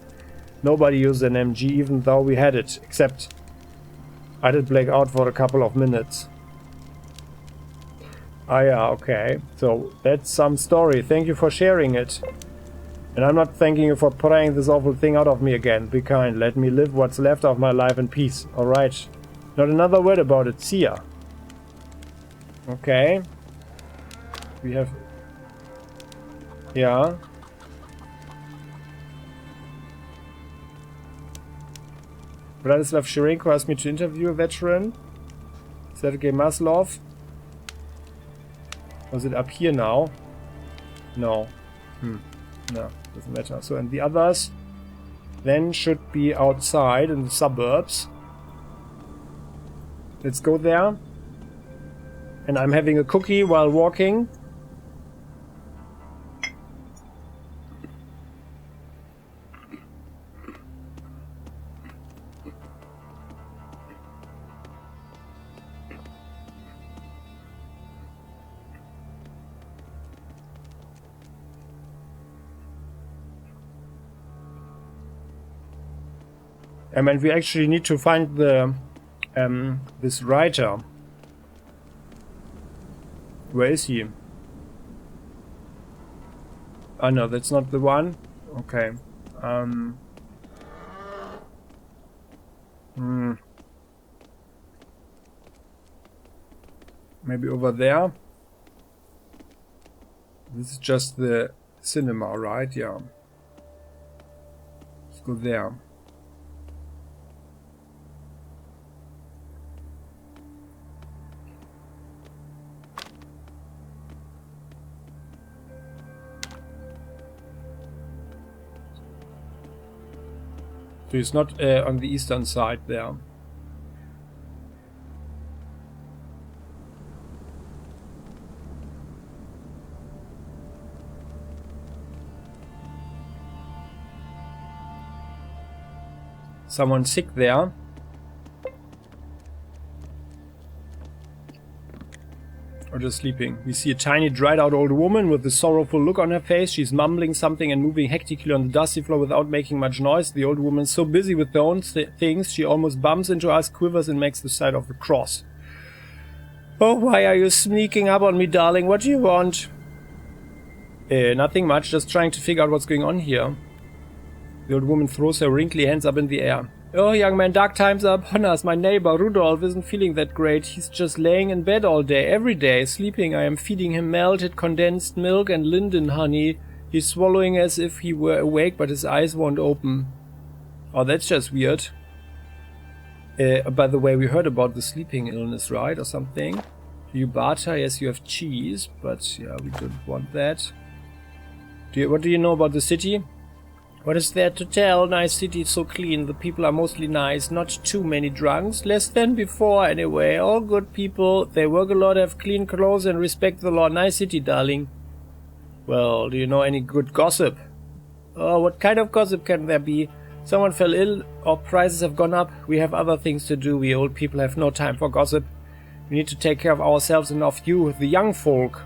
Nobody used an MG even though we had it, except I did black out for a couple of minutes. Ah yeah, okay. So that's some story. Thank you for sharing it. And I'm not thanking you for prying this awful thing out of me again. Be kind. Let me live what's left of my life in peace. Alright. Not another word about it. See ya. Okay. We have... Yeah. Vladislav Shirenko asked me to interview a veteran. Sergei Maslov. Was it up here now? No. No, doesn't matter. So, and the others then should be outside in the suburbs. Let's go there. And I'm having a cookie while walking. I mean, we actually need to find the this writer. Where is he? Oh no, that's not the one. Okay. Maybe over there. This is just the cinema, right? Yeah. Let's go there. So it's not on the eastern side there. Someone sick there. Or just sleeping. We see a tiny dried out old woman with a sorrowful look on her face. She's mumbling something and moving hectically on the dusty floor without making much noise. The old woman is so busy with her own things she almost bumps into us, quivers and makes the sign of the cross. Oh, why are you sneaking up on me, darling? What do you want? Nothing much, just trying to figure out what's going on here. The old woman throws her wrinkly hands up in the air. Oh, young man, dark times are upon us. My neighbor, Rudolf, isn't feeling that great. He's just laying in bed all day, every day, sleeping. I am feeding him melted condensed milk and linden honey. He's swallowing as if he were awake, but his eyes won't open. Oh, that's just weird. By the way, we heard about the sleeping illness, right? Or something. Do you barter? Yes, you have cheese, but yeah, we don't want that. What do you know about the city? What is there to tell? Nice city, so clean. The people are mostly nice. Not too many drunks. Less than before, anyway. All good people. They work a lot, have clean clothes, and respect the law. Nice city, darling. Well, do you know any good gossip? Oh, what kind of gossip can there be? Someone fell ill, or prices have gone up. We have other things to do. We old people have no time for gossip. We need to take care of ourselves and of you, the young folk.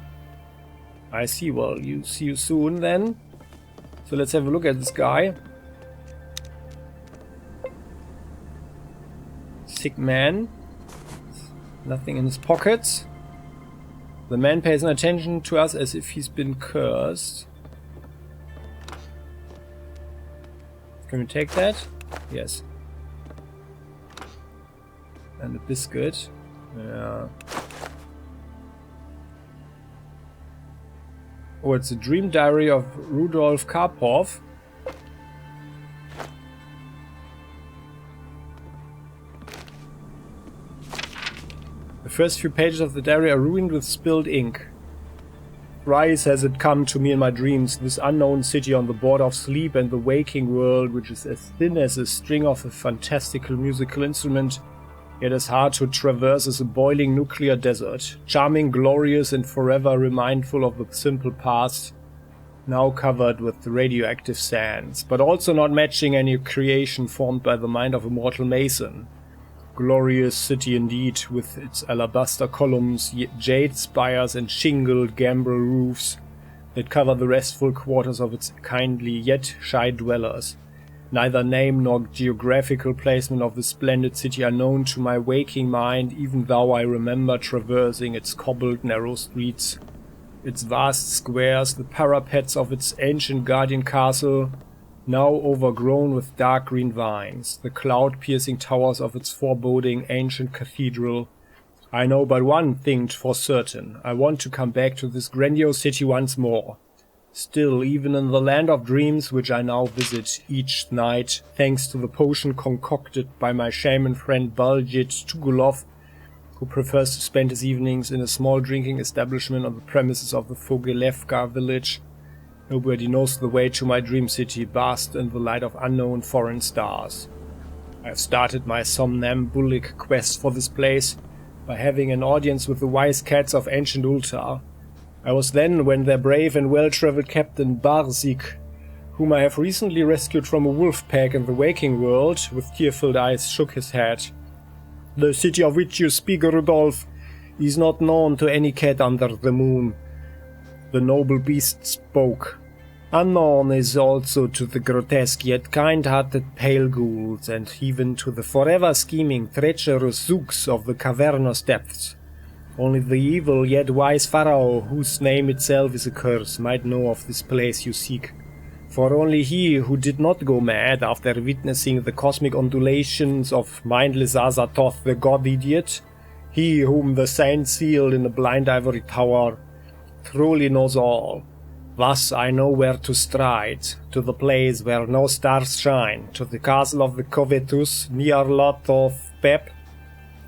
I see. Well, see you soon, then. So let's have a look at this guy. Sick man. Nothing in his pockets. The man pays no attention to us as if he's been cursed. Can we take that? Yes. And a biscuit. Yeah. Oh, it's a dream diary of Rudolf Karpov. The first few pages of the diary are ruined with spilled ink. Thrice has it come to me in my dreams, this unknown city on the border of sleep and the waking world, which is as thin as a string of a fantastical musical instrument, yet as hard to traverse as a boiling nuclear desert, charming, glorious, and forever remindful of the simple past, now covered with radioactive sands, but also not matching any creation formed by the mind of a mortal mason. Glorious city indeed, with its alabaster columns, jade spires, and shingled gambrel roofs that cover the restful quarters of its kindly yet shy dwellers. Neither name nor geographical placement of the splendid city are known to my waking mind, even though I remember traversing its cobbled narrow streets, its vast squares, the parapets of its ancient guardian castle, now overgrown with dark green vines, the cloud-piercing towers of its foreboding ancient cathedral. I know but one thing for certain. I want to come back to this grandiose city once more. Still, even in the land of dreams, which I now visit each night, thanks to the potion concocted by my shaman friend Baldur Tugulov, who prefers to spend his evenings in a small drinking establishment on the premises of the Fogelevka village, nobody knows the way to my dream city, bathed in the light of unknown foreign stars. I have started my somnambulic quest for this place by having an audience with the wise cats of ancient Ultar. I was then when their brave and well-traveled captain Barzik, whom I have recently rescued from a wolf pack in the waking world, with tear-filled eyes shook his head. The city of which you speak, Rudolf, is not known to any cat under the moon. The noble beast spoke. Unknown is also to the grotesque yet kind-hearted pale ghouls, and even to the forever scheming, treacherous zooks of the cavernous depths. Only the evil yet wise pharaoh, whose name itself is a curse, might know of this place you seek. For only he who did not go mad after witnessing the cosmic undulations of mindless Azathoth the god-idiot, he whom the saints sealed in the blind ivory tower, truly knows all. Thus I know where to stride, to the place where no stars shine, to the castle of the covetous, near lot of Pep,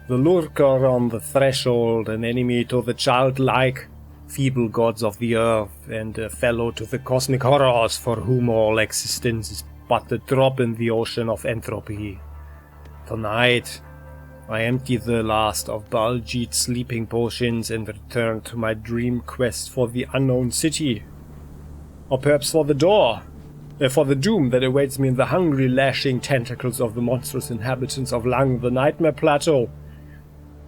the lurker on the threshold, an enemy to the childlike, feeble gods of the earth, and a fellow to the cosmic horrors for whom all existence is but a drop in the ocean of entropy. Tonight, I empty the last of Baljeet's sleeping potions and return to my dream quest for the unknown city. Or perhaps for the for the doom that awaits me in the hungry, lashing tentacles of the monstrous inhabitants of Lang, the Nightmare Plateau.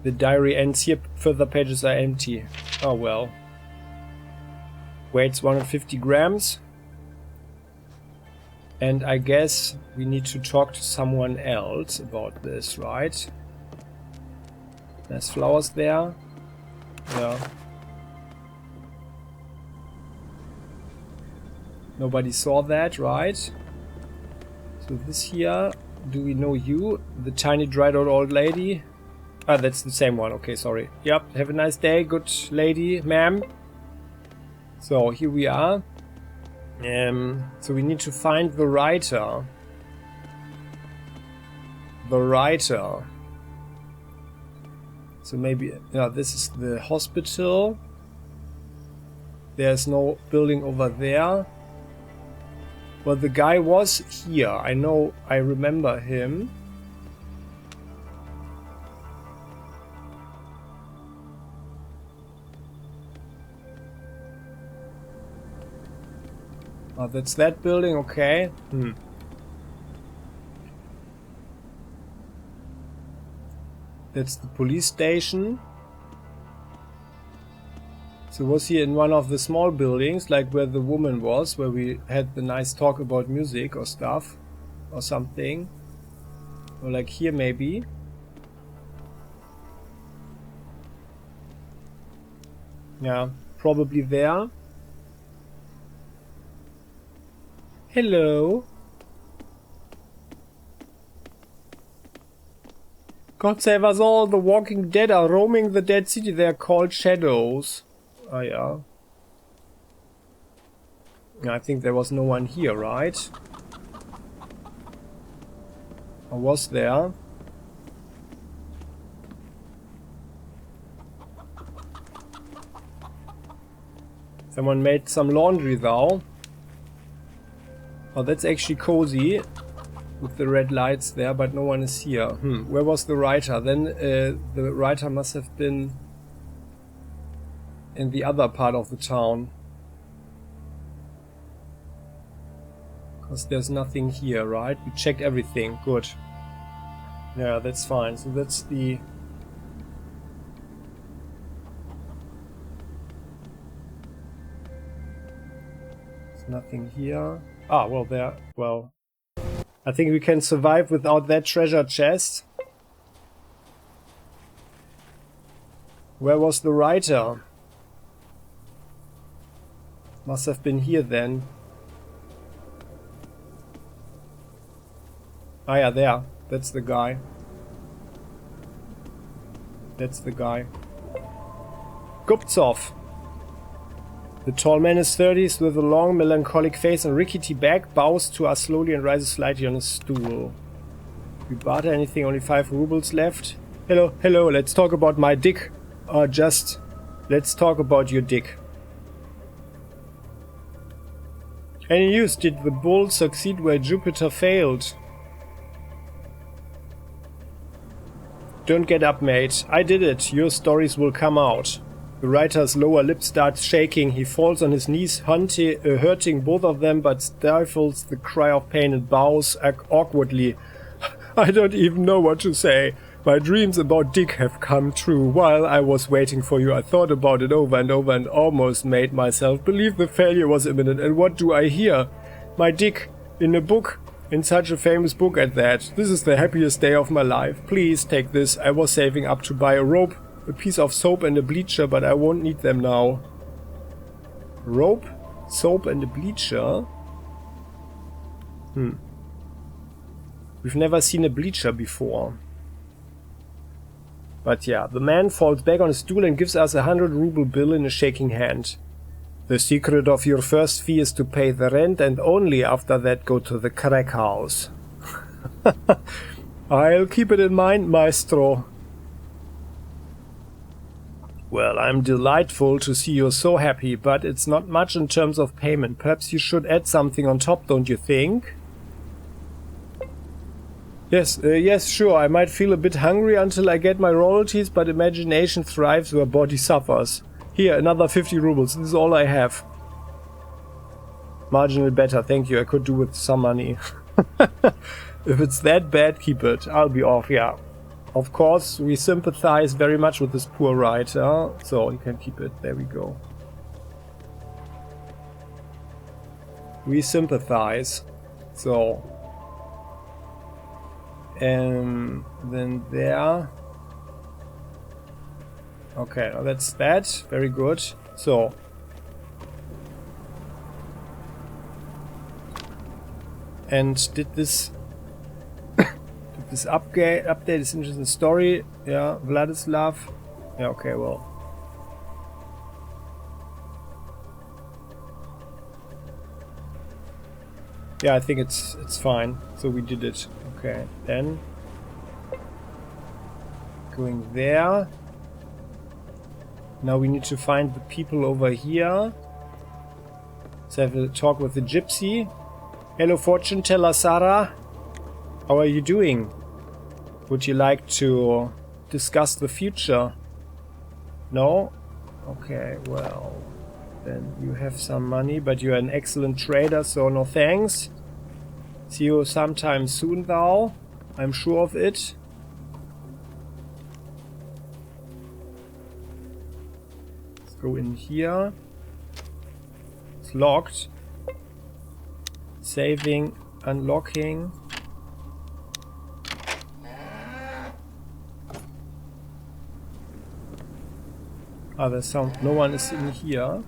The diary ends here, further pages are empty. Oh well. Weights 150 grams. And I guess we need to talk to someone else about this, right? There's flowers there. Yeah. Nobody saw that, right? So this here, do we know you? The tiny dried out old lady? Ah, that's the same one. Okay, sorry. Yep, have a nice day, good lady, ma'am. So here we are. So we need to find the writer. The writer. So maybe, yeah, this is the hospital. There's no building over there. Well, the guy was here. I know, I remember him. Oh, that's that building, okay. That's the police station. So was he in one of the small buildings, like where the woman was, where we had the nice talk about music or stuff, or something? Or like here maybe? Yeah, probably there. Hello? God save us all, the walking dead are roaming the dead city, they are called shadows. Oh yeah. I think there was no one here, right? Or was there? Someone made some laundry though. Oh, that's actually cozy. With the red lights there, but no one is here. Where was the writer? Then the writer must have been in the other part of the town. Because there's nothing here, right? We checked everything. Good. Yeah, that's fine. So that's the... There's nothing here. Ah, well, there... Well... I think we can survive without that treasure chest. Where was the writer? Must have been here then. Ah yeah, there. That's the guy. That's the guy. Guptsov. The tall man is 30s with a long melancholic face and rickety back, bows to us slowly and rises slightly on his stool. We barter anything, only 5 rubles left. Hello, hello, let's talk about my dick. Or just, let's talk about your dick. Any news? Did the bull succeed where Jupiter failed? Don't get up, mate. I did it. Your stories will come out. The writer's lower lip starts shaking. He falls on his knees, hurting both of them, but stifles the cry of pain and bows awkwardly. I don't even know what to say. My dreams about Dick have come true. While I was waiting for you, I thought about it over and over and almost made myself believe the failure was imminent. And what do I hear? My Dick in a book. In such a famous book at that. This is the happiest day of my life. Please take this. I was saving up to buy a rope, a piece of soap and a bleacher, but I won't need them now. Rope, soap and a bleacher? We've never seen a bleacher before. But yeah, the man falls back on his stool and gives us a 100-ruble bill in a shaking hand. The secret of your first fee is to pay the rent and only after that go to the crack house. I'll keep it in mind, maestro. Well, I'm delightful to see you're so happy, but it's not much in terms of payment. Perhaps you should add something on top, don't you think? Yes, sure, I might feel a bit hungry until I get my royalties, but imagination thrives where body suffers. Here, another 50 rubles, this is all I have. Marginally better, thank you, I could do with some money. If it's that bad, keep it, I'll be off, yeah. Of course, we sympathize very much with this poor writer, so you can keep it, there we go. We sympathize, so... And then there. Okay, now that's that. Very good. So. And did this update this interesting story? Yeah, Vladislav. Yeah, okay, well. Yeah, I think it's fine. So we did it. Okay, then going there. Now we need to find the people over here. Let's have a talk with the gypsy. Hello, fortune teller Sarah. How are you doing? Would you like to discuss the future? No? Okay, well, then you have some money, but you're an excellent trader, so no thanks. See you sometime soon, though. I'm sure of it. Let's go in here. It's locked. Saving, unlocking. Ah, there's no one is in here.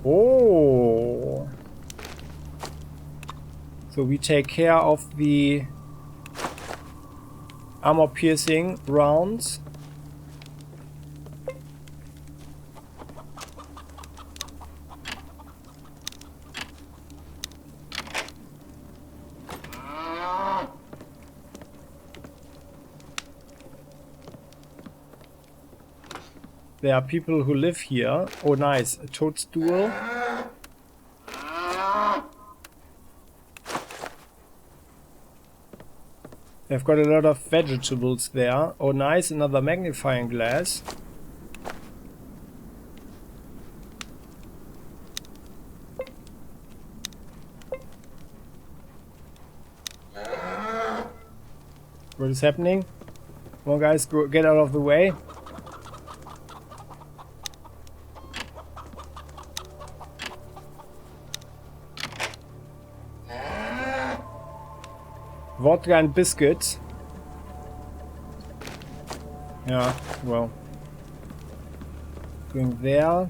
Oh! So we take care of the armor-piercing rounds. There are people who live here. Oh nice, a toadstool. They've got a lot of vegetables there. Oh nice, another magnifying glass. What is happening? Come on guys, go, get out of the way. Vodka and biscuits. Yeah, well. Going there.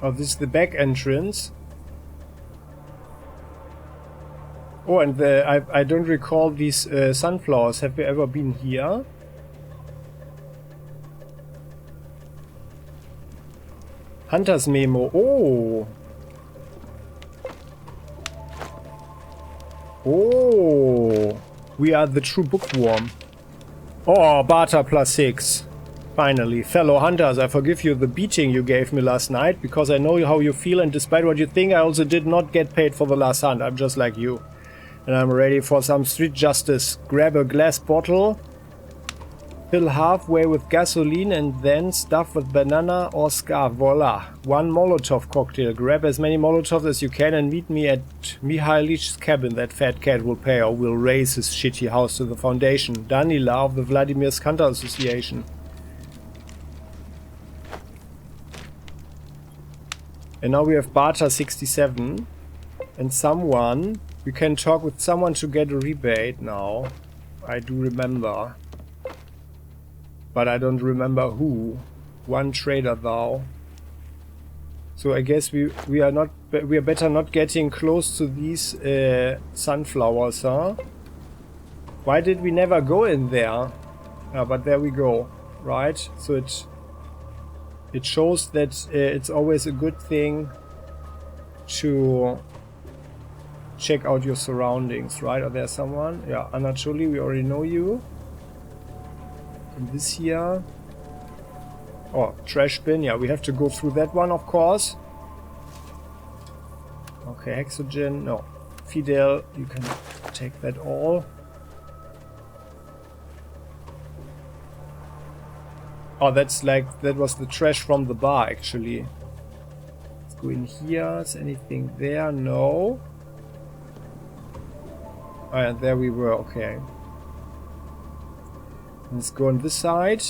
Oh, this is the back entrance. Oh, and I don't recall these sunflowers. Have we ever been here? Hunter's memo. Oh! Oh! We are the true bookworm. Oh, barter +6. Finally. Fellow hunters, I forgive you the beating you gave me last night, because I know how you feel, and despite what you think, I also did not get paid for the last hunt. I'm just like you. And I'm ready for some street justice. Grab a glass bottle. Fill halfway with gasoline and then stuff with banana or scarf. Voila. 1 Molotov cocktail. Grab as many Molotovs as you can and meet me at Mihailic's cabin. That fat cat will pay or will raise his shitty house to the foundation. Danila of the Vladimir Skanta Association. And now we have Barta 67. And someone... We can talk with someone to get a rebate now. I do remember. But I don't remember who. One trader thou. So I guess we are better not getting close to these sunflowers, huh? Why did we never go in there? But there we go, right? So it shows that it's always a good thing to check out your surroundings, right? Are there someone? Yeah, Anatoly, we already know you. This here. Oh, trash bin. Yeah, we have to go through that one, of course. Okay, hexogen. No. Fidel, you can take that all. Oh, that's like, that was the trash from the bar, actually. Let's go in here. Is anything there? No. Oh, yeah, there we were. Okay. Let's go on this side.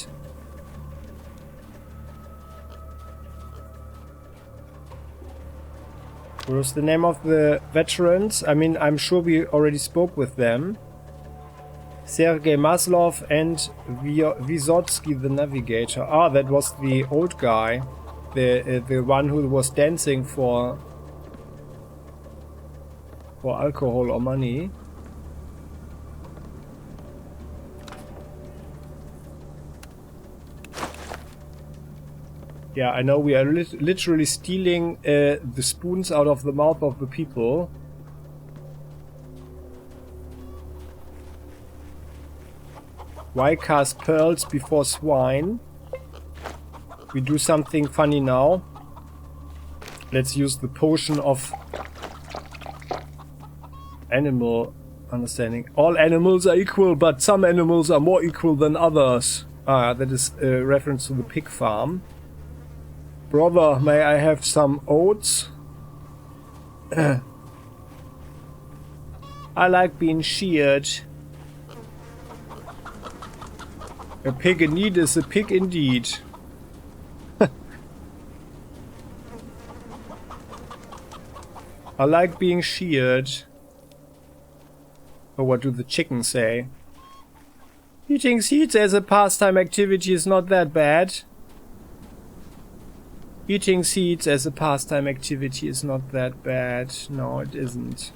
What was the name of the veterans? I mean, I'm sure we already spoke with them. Sergei Maslov and Vysotsky the navigator. Ah, that was the old guy. The one who was dancing for alcohol or money. Yeah, I know we are literally stealing the spoons out of the mouth of the people. Why cast pearls before swine? We do something funny now. Let's use the potion of animal understanding. All animals are equal, but some animals are more equal than others. Ah, that is a reference to the pig farm. Brother, may I have some oats? I like being sheared. A pig in need is a pig indeed. I like being sheared. Or what do the chickens say? Eating seeds as a pastime activity is not that bad. Eating seeds as a pastime activity is not that bad. No, it isn't.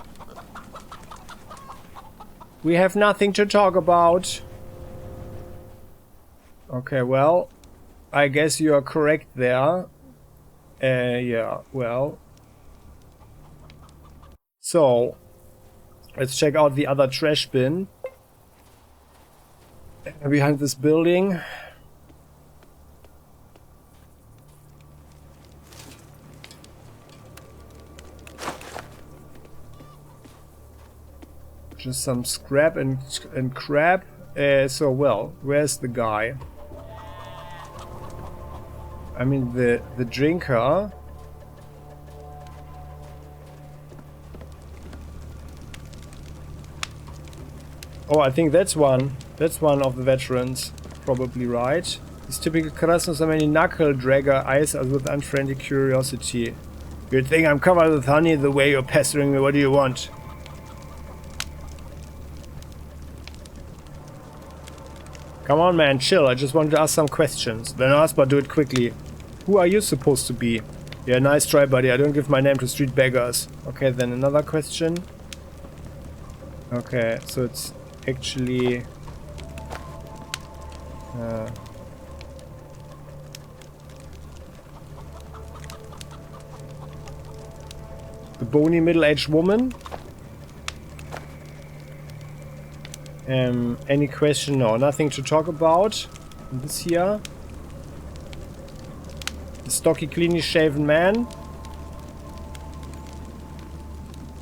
We have nothing to talk about. Okay, well, I guess you are correct there. Yeah, well. So, let's check out the other trash bin. Behind this building. Just some scrap and crap. So, well, where's the guy? I mean, the drinker. Oh, I think that's one. That's one of the veterans. Probably right. These typical Krasnos are many knuckle dragger eyes as with unfriendly curiosity. Good thing I'm covered with honey the way you're pestering me. What do you want? Come on, man, chill. I just wanted to ask some questions. Then ask, but do it quickly. Who are you supposed to be? Yeah, nice try, buddy. I don't give my name to street beggars. Okay, then another question. Okay, so it's actually... the bony middle-aged woman. Any question? No, nothing to talk about. This here. The stocky, cleanly shaven man.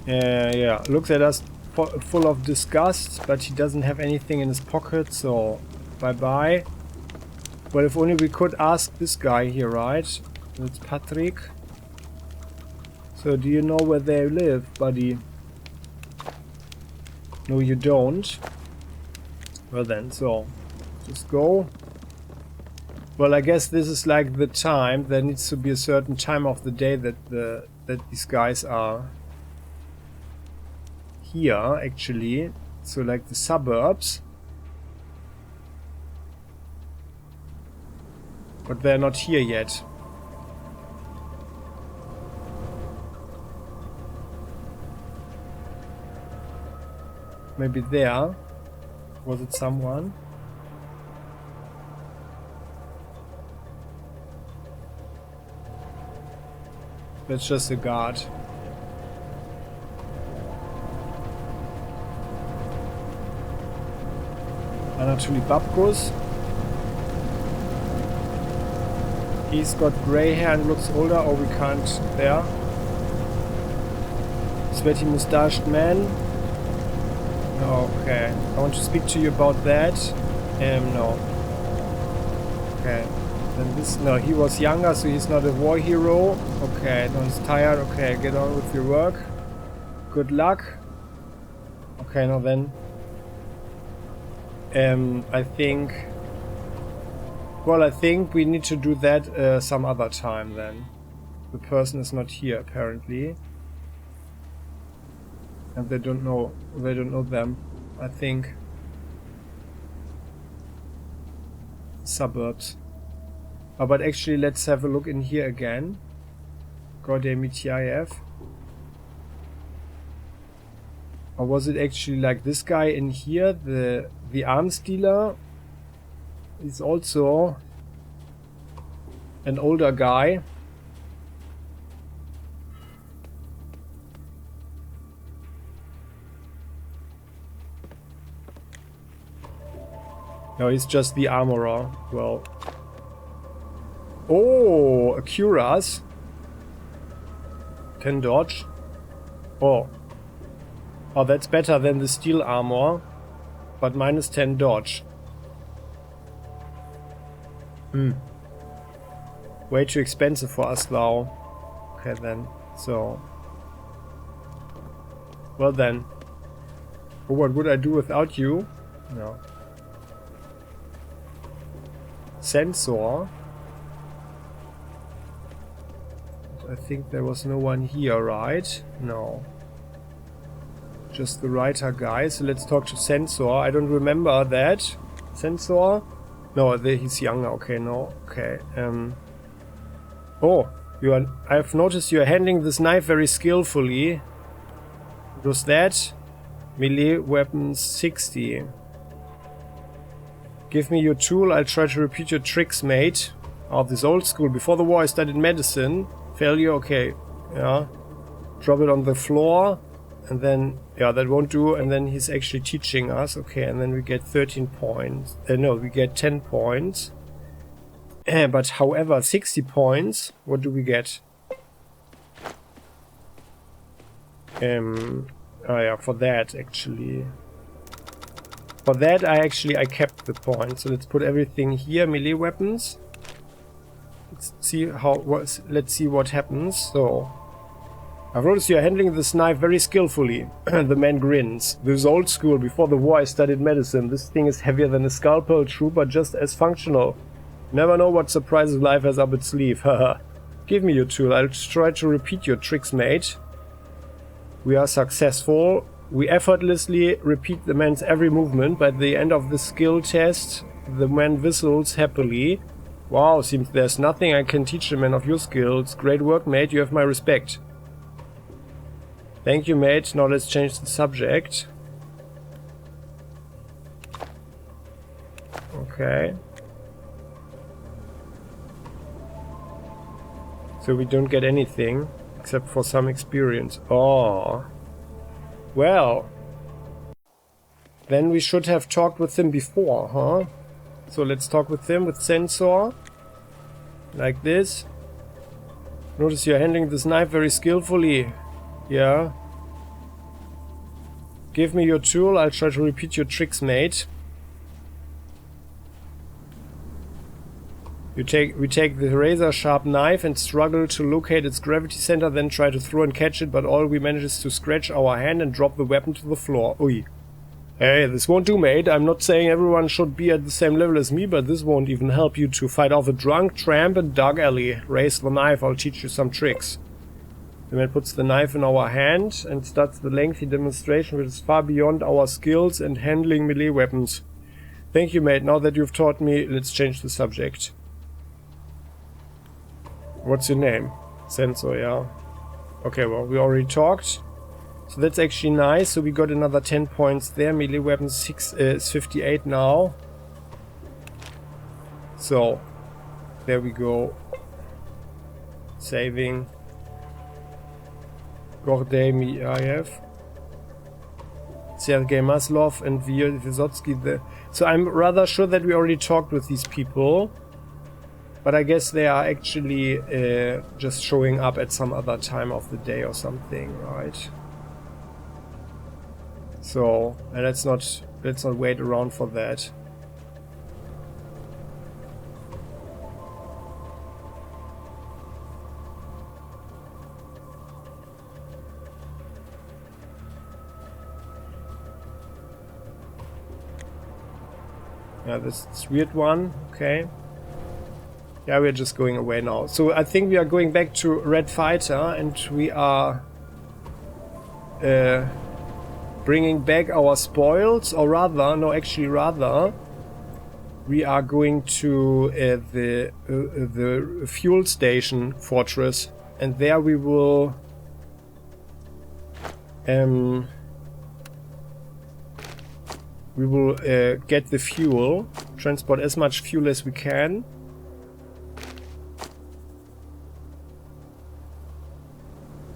Yeah, looks at us full of disgust, but he doesn't have anything in his pocket, so Bye-bye. Well, if only we could ask this guy here, right? It's Patrick. So, do you know where they live, buddy? No, you don't. Well then, so just go. Well, I guess this is like the time. There needs to be a certain time of the day that these guys are here, actually. So, like the suburbs. But they're not here yet. Maybe there. Was it someone? That's just a guard. Anatoly Babkus. He's got grey hair and looks older. Oh, we can't. There. Sweaty mustached man. Okay. I want to speak to you about that. No. Okay. Then this. No, he was younger, so he's not a war hero. Okay. No, he's tired. Okay, get on with your work. Good luck. Okay, now then. I think. Well, I think we need to do that some other time then. The person is not here apparently. And they don't know them, I think. Suburbs. Oh, but actually let's have a look in here again. Gordimityaev. Or was it actually like this guy in here, the arms dealer? He's also an older guy. No, he's just the armorer. Well. Oh, a cuirass. 10 dodge. Oh. Oh, that's better than the steel armor. But minus 10 dodge. Way too expensive for us though. Okay then. So. Well then. Oh, what would I do without you? No. Sensor. I think there was no one here, right? No. Just the writer guy. So let's talk to Sensor. I don't remember that. Sensor? No, he's younger. Okay, no. Okay. Oh, I've noticed you are handling this knife very skillfully. What was that? Melee weapons 60. Give me your tool, I'll try to repeat your tricks, mate. Oh, this old school. Before the war I studied medicine. Failure, okay. Yeah. Drop it on the floor. And then, yeah, that won't do. And then he's actually teaching us. Okay, and then we get 13 points. No, we get 10 points. But however, 60 points, what do we get? Oh yeah, for that actually. For that I kept the point. So let's put everything here, melee weapons. Let's see what happens. So I've noticed you're handling this knife very skillfully. The man grins. This is old school. Before the war I studied medicine. This thing is heavier than a scalpel, true, but just as functional. Never know what surprises life has up its sleeve. Haha. Give me your tool. I'll try to repeat your tricks, mate. We are successful. We effortlessly repeat the man's every movement. By the end of the skill test, the man whistles happily. Wow, seems there's nothing I can teach a man of your skills. Great work, mate. You have my respect. Thank you, mate. Now let's change the subject. Okay. So we don't get anything, except for some experience. Oh. Well. Then we should have talked with him before, huh? So let's talk with him, with Sensor. Like this. Notice you're handling this knife very skillfully. Yeah. Give me your tool, I'll try to repeat your tricks, mate. We take the razor-sharp knife and struggle to locate its gravity center, then try to throw and catch it, but all we manage is to scratch our hand and drop the weapon to the floor. Ui. Hey, this won't do, mate. I'm not saying everyone should be at the same level as me, but this won't even help you to fight off a drunk tramp in dark alley. Raise the knife, I'll teach you some tricks. The man puts the knife in our hand and starts the lengthy demonstration, which is far beyond our skills and handling melee weapons. Thank you, mate. Now that you've taught me, let's change the subject. What's your name? Sensor, yeah. Okay, well, we already talked. So that's actually nice. So we got another 10 points there. Melee weapons is 58 now. So, there we go. Saving. Gordey Miayev. Sergei Maslov and Vysotsky. So I'm rather sure that we already talked with these people. But I guess they are actually just showing up at some other time of the day or something, right? So let's not wait around for that. Yeah, this weird one. Okay. Yeah, we're just going away now. So I think we are going back to Red Fighter and we are bringing back our spoils, or rather, no, actually rather, we are going to the fuel station fortress, and there we will get the fuel, transport as much fuel as we can.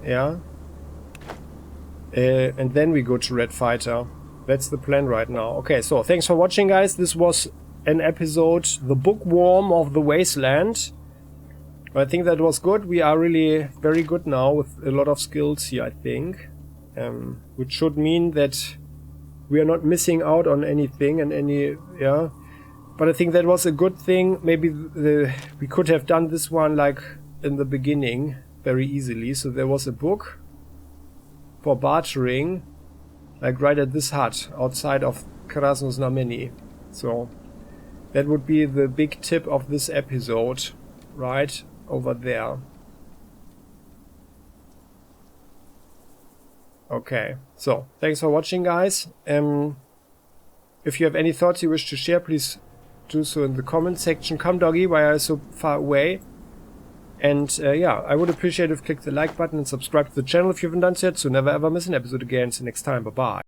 Yeah. And then we go to Red Fighter. That's the plan right now. Okay, so thanks for watching, guys. This was an episode, The Bookworm of the Wasteland. I think that was good. We are really very good now with a lot of skills here, I think. Which should mean that we are not missing out on anything and any, yeah. But I think that was a good thing. Maybe we could have done this one like in the beginning very easily. So there was a book for bartering, like right at this hut outside of Krasnoznameni. So that would be the big tip of this episode, right over there. Okay, so thanks for watching, guys. If you have any thoughts you wish to share, please do so in the comment section. Come, doggy, why are you so far away? And yeah, I would appreciate if you click the like button and subscribe to the channel if you haven't done so yet, so never ever miss an episode again. See you next time. Bye bye.